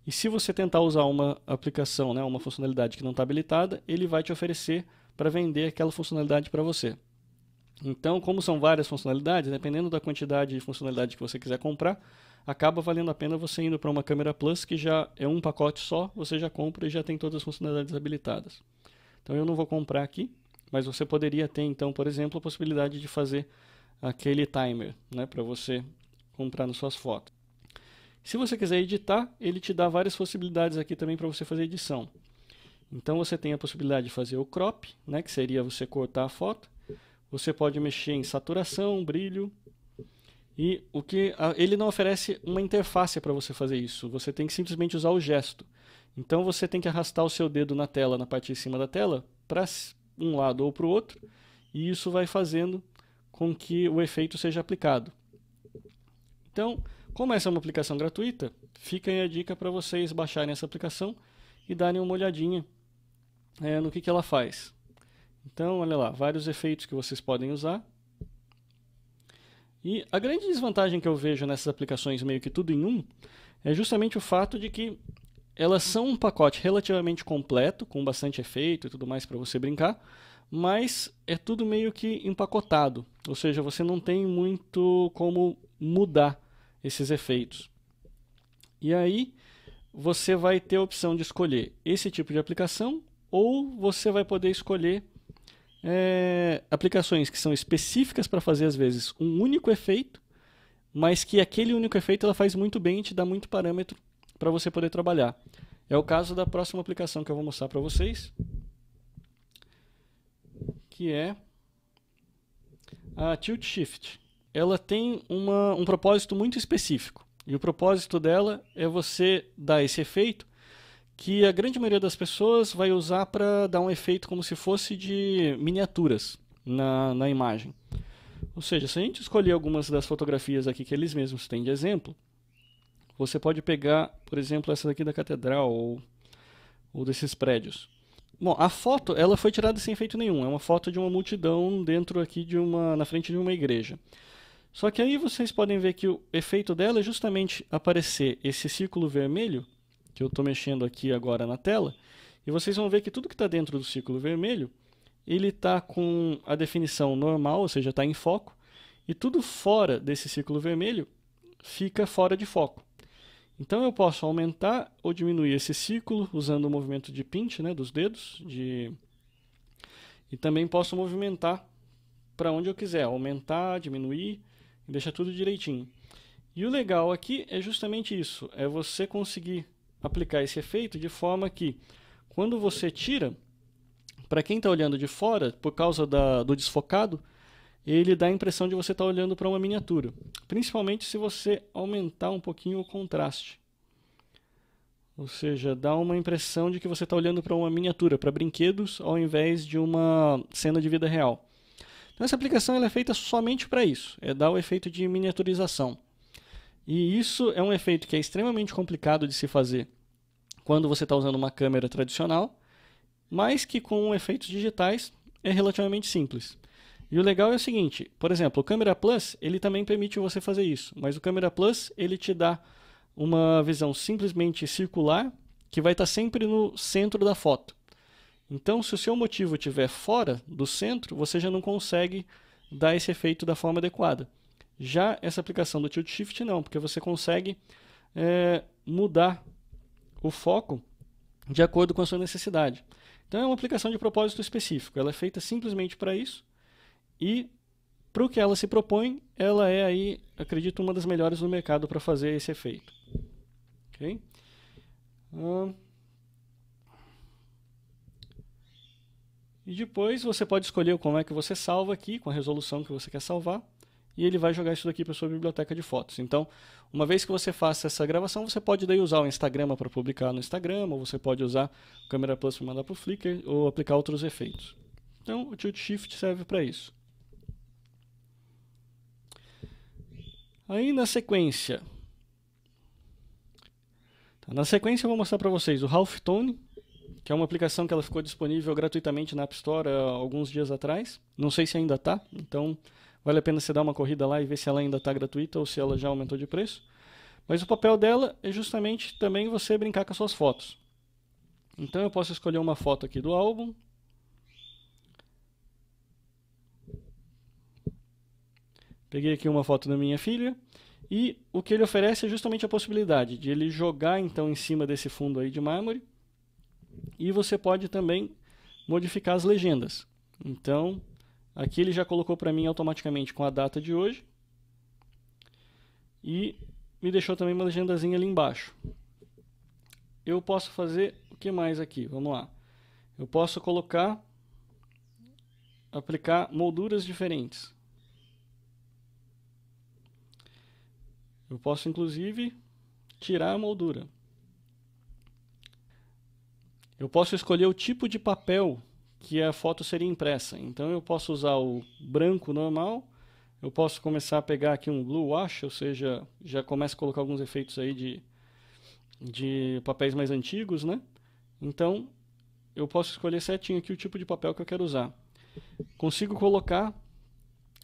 e se você tentar usar uma aplicação, né, uma funcionalidade que não está habilitada, ele vai te oferecer para vender aquela funcionalidade para você. Então, como são várias funcionalidades, dependendo da quantidade de funcionalidade que você quiser comprar, acaba valendo a pena você indo para uma Camera Plus, que já é um pacote só, você já compra e já tem todas as funcionalidades habilitadas. Então eu não vou comprar aqui, mas você poderia ter, então, por exemplo, a possibilidade de fazer aquele timer, né, para você comprar nas suas fotos. Se você quiser editar, ele te dá várias possibilidades aqui também para você fazer edição. Então você tem a possibilidade de fazer o crop, né, que seria você cortar a foto. Você pode mexer em saturação, brilho. E ele não oferece uma interface para você fazer isso. Você tem que simplesmente usar o gesto. Então você tem que arrastar o seu dedo na tela, na parte de cima da tela, para um lado ou para o outro. E isso vai fazendo com que o efeito seja aplicado. Então, como essa é uma aplicação gratuita, fica aí a dica para vocês baixarem essa aplicação e darem uma olhadinha no que ela faz. Então, olha lá, vários efeitos que vocês podem usar. E a grande desvantagem que eu vejo nessas aplicações meio que tudo em um é justamente o fato de que elas são um pacote relativamente completo, com bastante efeito e tudo mais para você brincar, mas é tudo meio que empacotado, ou seja, você não tem muito como mudar esses efeitos. E aí você vai ter a opção de escolher esse tipo de aplicação, ou você vai poder escolher aplicações que são específicas para fazer às vezes um único efeito, mas que aquele único efeito ela faz muito bem e te dá muito parâmetro para você poder trabalhar. É o caso da próxima aplicação que eu vou mostrar para vocês, que é a Tilt Shift. Ela tem um propósito muito específico, e o propósito dela é você dar esse efeito que a grande maioria das pessoas vai usar para dar um efeito como se fosse de miniaturas na imagem. Ou seja, se a gente escolher algumas das fotografias aqui que eles mesmos têm de exemplo, você pode pegar, por exemplo, essa daqui da catedral ou desses prédios. Bom, a foto ela foi tirada sem efeito nenhum. É uma foto de uma multidão dentro aqui na frente de uma igreja. Só que aí vocês podem ver que o efeito dela é justamente aparecer esse círculo vermelho, que eu estou mexendo aqui agora na tela, e vocês vão ver que tudo que está dentro do círculo vermelho, ele está com a definição normal, ou seja, está em foco, e tudo fora desse círculo vermelho fica fora de foco. Então eu posso aumentar ou diminuir esse círculo usando o movimento de pinch, né, dos dedos, e também posso movimentar para onde eu quiser, aumentar, diminuir, e deixar tudo direitinho. E o legal aqui é justamente isso, é você conseguir aplicar esse efeito de forma que, quando você tira, para quem está olhando de fora, por causa do desfocado, ele dá a impressão de você estar olhando para uma miniatura. Principalmente se você aumentar um pouquinho o contraste. Ou seja, dá uma impressão de que você está olhando para uma miniatura, para brinquedos, ao invés de uma cena de vida real. Então essa aplicação ela é feita somente para isso, é dar o efeito de miniaturização. E isso é um efeito que é extremamente complicado de se fazer quando você está usando uma câmera tradicional, mas que com efeitos digitais é relativamente simples. E o legal é o seguinte, por exemplo, o Camera Plus ele também permite você fazer isso, mas o Camera Plus ele te dá uma visão simplesmente circular que vai estar sempre no centro da foto. Então, se o seu motivo estiver fora do centro, você já não consegue dar esse efeito da forma adequada. Já essa aplicação do Tilt Shift não, porque você consegue mudar o foco de acordo com a sua necessidade. Então é uma aplicação de propósito específico, ela é feita simplesmente para isso e para o que ela se propõe, ela é aí, acredito, uma das melhores no mercado para fazer esse efeito. Ok? E depois você pode escolher como é que você salva aqui, com a resolução que você quer salvar, e ele vai jogar isso daqui para a sua biblioteca de fotos. Então, uma vez que você faça essa gravação, você pode daí usar o Instagram para publicar no Instagram, ou você pode usar o Camera Plus para mandar para o Flickr, ou aplicar outros efeitos. Então, o Tilt Shift serve para isso. Aí, na sequência... eu vou mostrar para vocês o Halftone, que é uma aplicação que ela ficou disponível gratuitamente na App Store há alguns dias atrás. Não sei se ainda está, então vale a pena você dar uma corrida lá e ver se ela ainda está gratuita ou se ela já aumentou de preço. Mas o papel dela é justamente também você brincar com as suas fotos. Então eu posso escolher uma foto aqui do álbum. Peguei aqui uma foto da minha filha. E o que ele oferece é justamente a possibilidade de ele jogar então em cima desse fundo aí de mármore. E você pode também modificar as legendas. Então, aqui ele já colocou para mim automaticamente com a data de hoje. E me deixou também uma legendazinha ali embaixo. Eu posso fazer o que mais aqui? Vamos lá. Eu posso aplicar molduras diferentes. Eu posso inclusive tirar a moldura. Eu posso escolher o tipo de papel que a foto seria impressa. Então eu posso usar o branco normal, eu posso começar a pegar aqui um blue wash, ou seja, já começo a colocar alguns efeitos aí de papéis mais antigos, né? Então eu posso escolher certinho aqui o tipo de papel que eu quero usar. Consigo colocar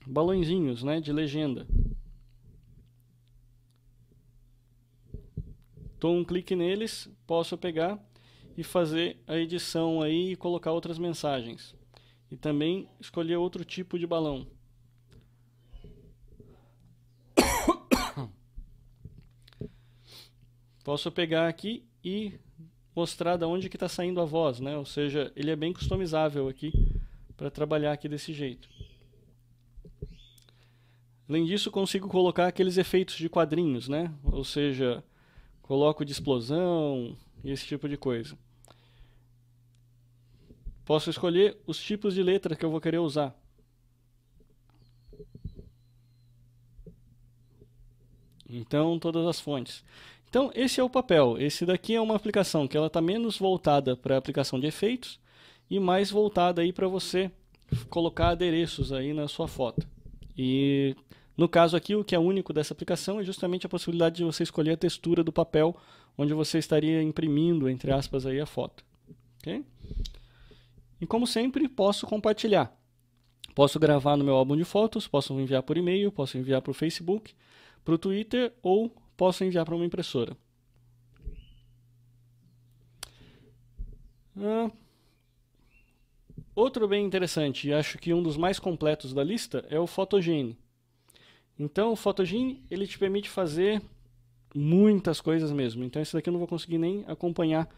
balõezinhos, né, de legenda. Dou um clique neles, posso pegar e fazer a edição aí e colocar outras mensagens. E também escolher outro tipo de balão. Posso pegar aqui e mostrar de onde que está saindo a voz, né? Ou seja, ele é bem customizável aqui para trabalhar aqui desse jeito. Além disso, consigo colocar aqueles efeitos de quadrinhos, né? Ou seja, coloco de explosão e esse tipo de coisa. Posso escolher os tipos de letra que eu vou querer usar. Então, todas as fontes. Então, esse é o papel. Esse daqui é uma aplicação que ela está menos voltada para a aplicação de efeitos e mais voltada aí para você colocar adereços aí na sua foto. E no caso aqui, o que é único dessa aplicação é justamente a possibilidade de você escolher a textura do papel onde você estaria imprimindo, entre aspas, aí a foto. Okay? E como sempre, posso compartilhar. Posso gravar no meu álbum de fotos, posso enviar por e-mail, posso enviar para o Facebook, para o Twitter ou posso enviar para uma impressora. Outro bem interessante, e acho que um dos mais completos da lista, é o Photogene. Então, o Photogene ele te permite fazer muitas coisas mesmo. Então, esse daqui eu não vou conseguir nem acompanhar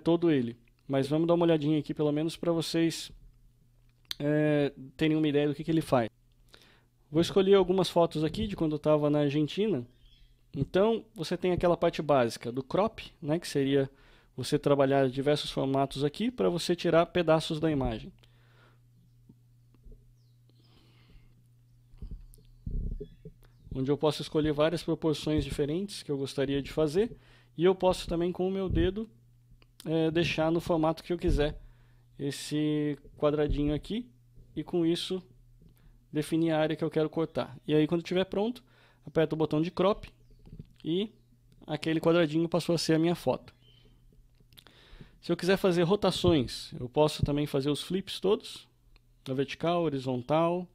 todo ele. Mas vamos dar uma olhadinha aqui, pelo menos, para vocês terem uma ideia do que ele faz. Vou escolher algumas fotos aqui de quando eu estava na Argentina. Então, você tem aquela parte básica do crop, né, que seria você trabalhar diversos formatos aqui para você tirar pedaços da imagem. Onde eu posso escolher várias proporções diferentes que eu gostaria de fazer. E eu posso também, com o meu dedo, deixar no formato que eu quiser esse quadradinho aqui. E com isso, definir a área que eu quero cortar. E aí, quando estiver pronto, aperto o botão de crop e aquele quadradinho passou a ser a minha foto. Se eu quiser fazer rotações, eu posso também fazer os flips todos, na vertical, horizontal.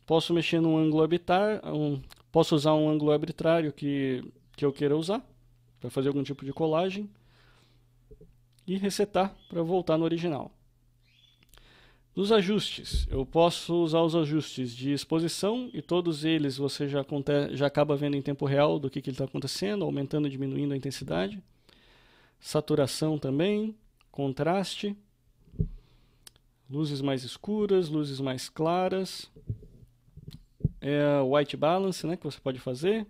Posso mexer no ângulo arbitrário, posso usar um ângulo arbitrário que eu queira usar, para fazer algum tipo de colagem. E resetar para voltar no original. Nos ajustes, eu posso usar os ajustes de exposição e todos eles você já acaba vendo em tempo real do que ele está acontecendo, aumentando e diminuindo a intensidade. Saturação também, contraste, luzes mais escuras, luzes mais claras, white balance, né, que você pode fazer,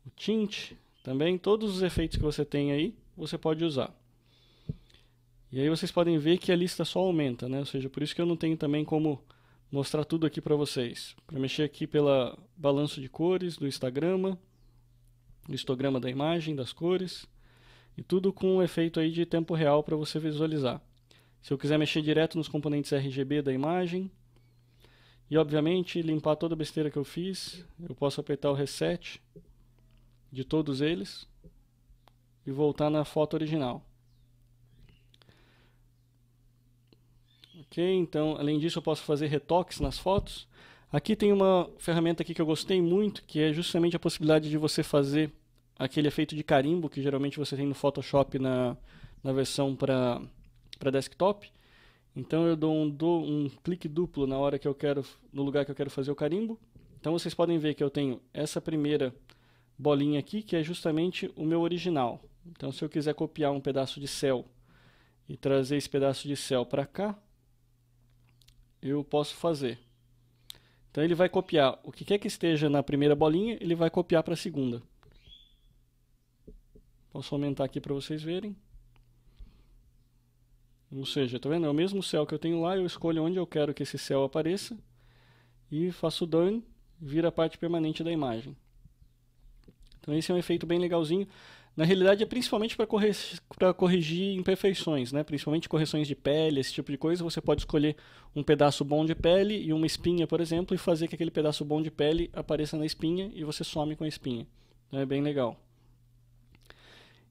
o tint também, todos os efeitos que você tem aí você pode usar. E aí vocês podem ver que a lista só aumenta, né? Ou seja, por isso que eu não tenho também como mostrar tudo aqui para vocês. Para mexer aqui pela balanço de cores do histograma da imagem, das cores, e tudo com um efeito aí de tempo real para você visualizar. Se eu quiser mexer direto nos componentes RGB da imagem, e obviamente limpar toda a besteira que eu fiz, eu posso apertar o reset de todos eles e voltar na foto original. Ok, então além disso eu posso fazer retoques nas fotos. Aqui tem uma ferramenta aqui que eu gostei muito, que é justamente a possibilidade de você fazer aquele efeito de carimbo que geralmente você tem no Photoshop na versão para desktop. Então eu dou um clique duplo na hora que eu quero, no lugar que eu quero fazer o carimbo. Então vocês podem ver que eu tenho essa primeira bolinha aqui, que é justamente o meu original. Então se eu quiser copiar um pedaço de céu e trazer esse pedaço de céu para cá, eu posso fazer. Então ele vai copiar o que quer que esteja na primeira bolinha, ele vai copiar para a segunda. Posso aumentar aqui para vocês verem. Ou seja, tá vendo? É o mesmo céu que eu tenho lá, eu escolho onde eu quero que esse céu apareça e faço done, vira a parte permanente da imagem. Então esse é um efeito bem legalzinho. Na realidade é principalmente para corrigir imperfeições, né? Principalmente correções de pele, esse tipo de coisa. Você pode escolher um pedaço bom de pele e uma espinha, por exemplo, e fazer que aquele pedaço bom de pele apareça na espinha e você some com a espinha. Então é bem legal.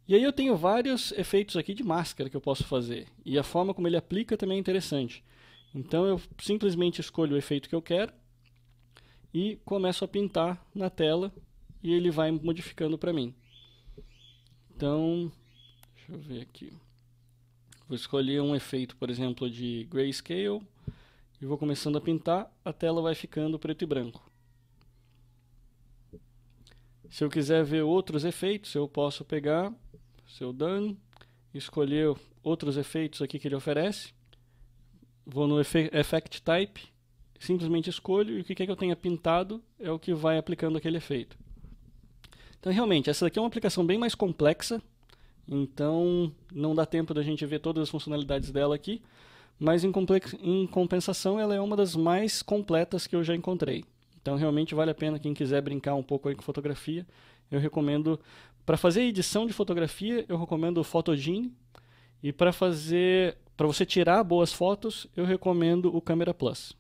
E aí eu tenho vários efeitos aqui de máscara que eu posso fazer. E a forma como ele aplica também é interessante. Então eu simplesmente escolho o efeito que eu quero e começo a pintar na tela e ele vai modificando para mim. Então, deixa eu ver aqui. Vou escolher um efeito, por exemplo, de grayscale e vou começando a pintar, a tela vai ficando preto e branco. Se eu quiser ver outros efeitos, eu posso pegar seu done, escolher outros efeitos aqui que ele oferece. Vou no Effect Type, simplesmente escolho e o que quer que eu tenha pintado é o que vai aplicando aquele efeito. Então, realmente, essa daqui é uma aplicação bem mais complexa, então não dá tempo da gente ver todas as funcionalidades dela aqui, mas em compensação ela é uma das mais completas que eu já encontrei. Então, realmente vale a pena quem quiser brincar um pouco aí com fotografia. Eu recomendo, para fazer edição de fotografia, eu recomendo o Photogene, e para você tirar boas fotos, eu recomendo o Camera Plus.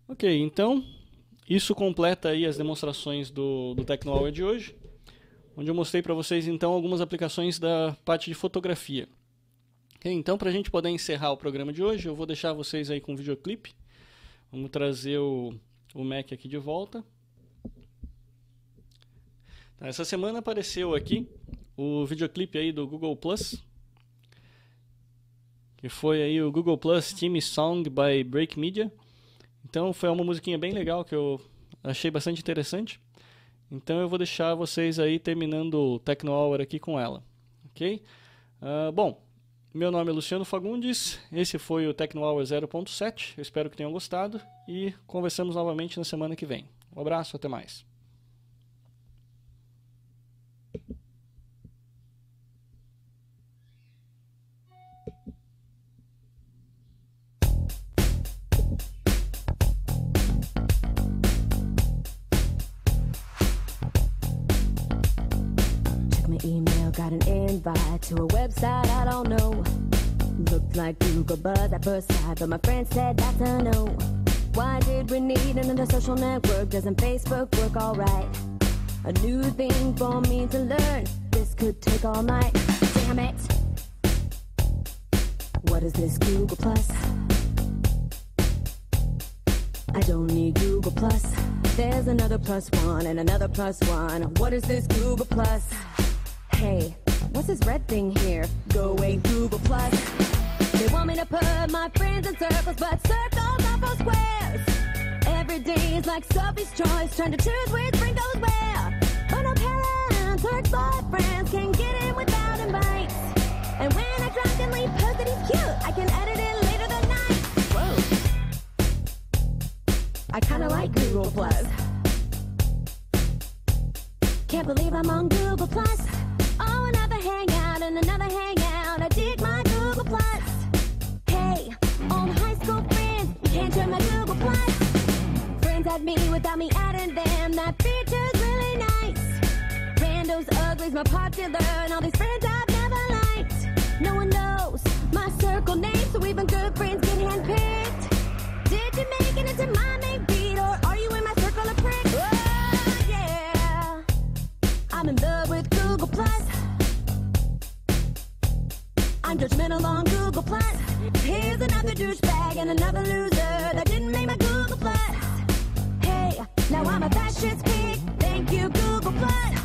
Ok, então isso completa aí as demonstrações do TecnoHour de hoje, onde eu mostrei para vocês então algumas aplicações da parte de fotografia. Ok, então, para a gente poder encerrar o programa de hoje, eu vou deixar vocês aí com o videoclipe. Vamos trazer o Mac aqui de volta. Essa semana apareceu aqui o videoclipe aí do Google Plus, que foi aí o Google Plus Theme Song by Break Media. Então foi uma musiquinha bem legal que eu achei bastante interessante. Então eu vou deixar vocês aí terminando o TecnoHour aqui com ela, ok? Bom, meu nome é Luciano Fagundes, esse foi o TecnoHour 0.7, eu espero que tenham gostado e conversamos novamente na semana que vem. Um abraço, até mais. Email, got an invite to a website I don't know. Looked like Google Buzz at first sight, but my friend said that's a no. Why did we need another social network? Doesn't Facebook work alright? A new thing for me to learn. This could take all night. Damn it! What is this Google Plus? I don't need Google Plus. There's another +1 and another +1. What is this Google Plus? Hey, what's this red thing here? Go away, Google Plus. They want me to put my friends in circles, but circles are for squares. Every day is like Sophie's Choice, trying to choose which ring goes where. But no parents or ex-boyfriends can get in without invites. And when I drunkenly post that he's cute, I can edit it later that night. Whoa. I kinda like Google Plus. Can't believe I'm on Google Plus. Oh, another hangout and another hangout. I dig my Google Plus. Hey, old high school friends, you can't join my Google Plus. Friends add me without me adding them. That feature's really nice. Randos, uglies, more popular, and all these friends I've never liked. No one knows my circle name, so even good friends get handpicked. Did you make it into my main feed, or are you in my circle of pricks? Oh, yeah, I'm in love with Google Plus. I'm judgmental on Google Plus. Here's another douchebag and another loser that didn't make my Google Plus. Hey, now I'm a fascist pig. Thank you, Google Plus.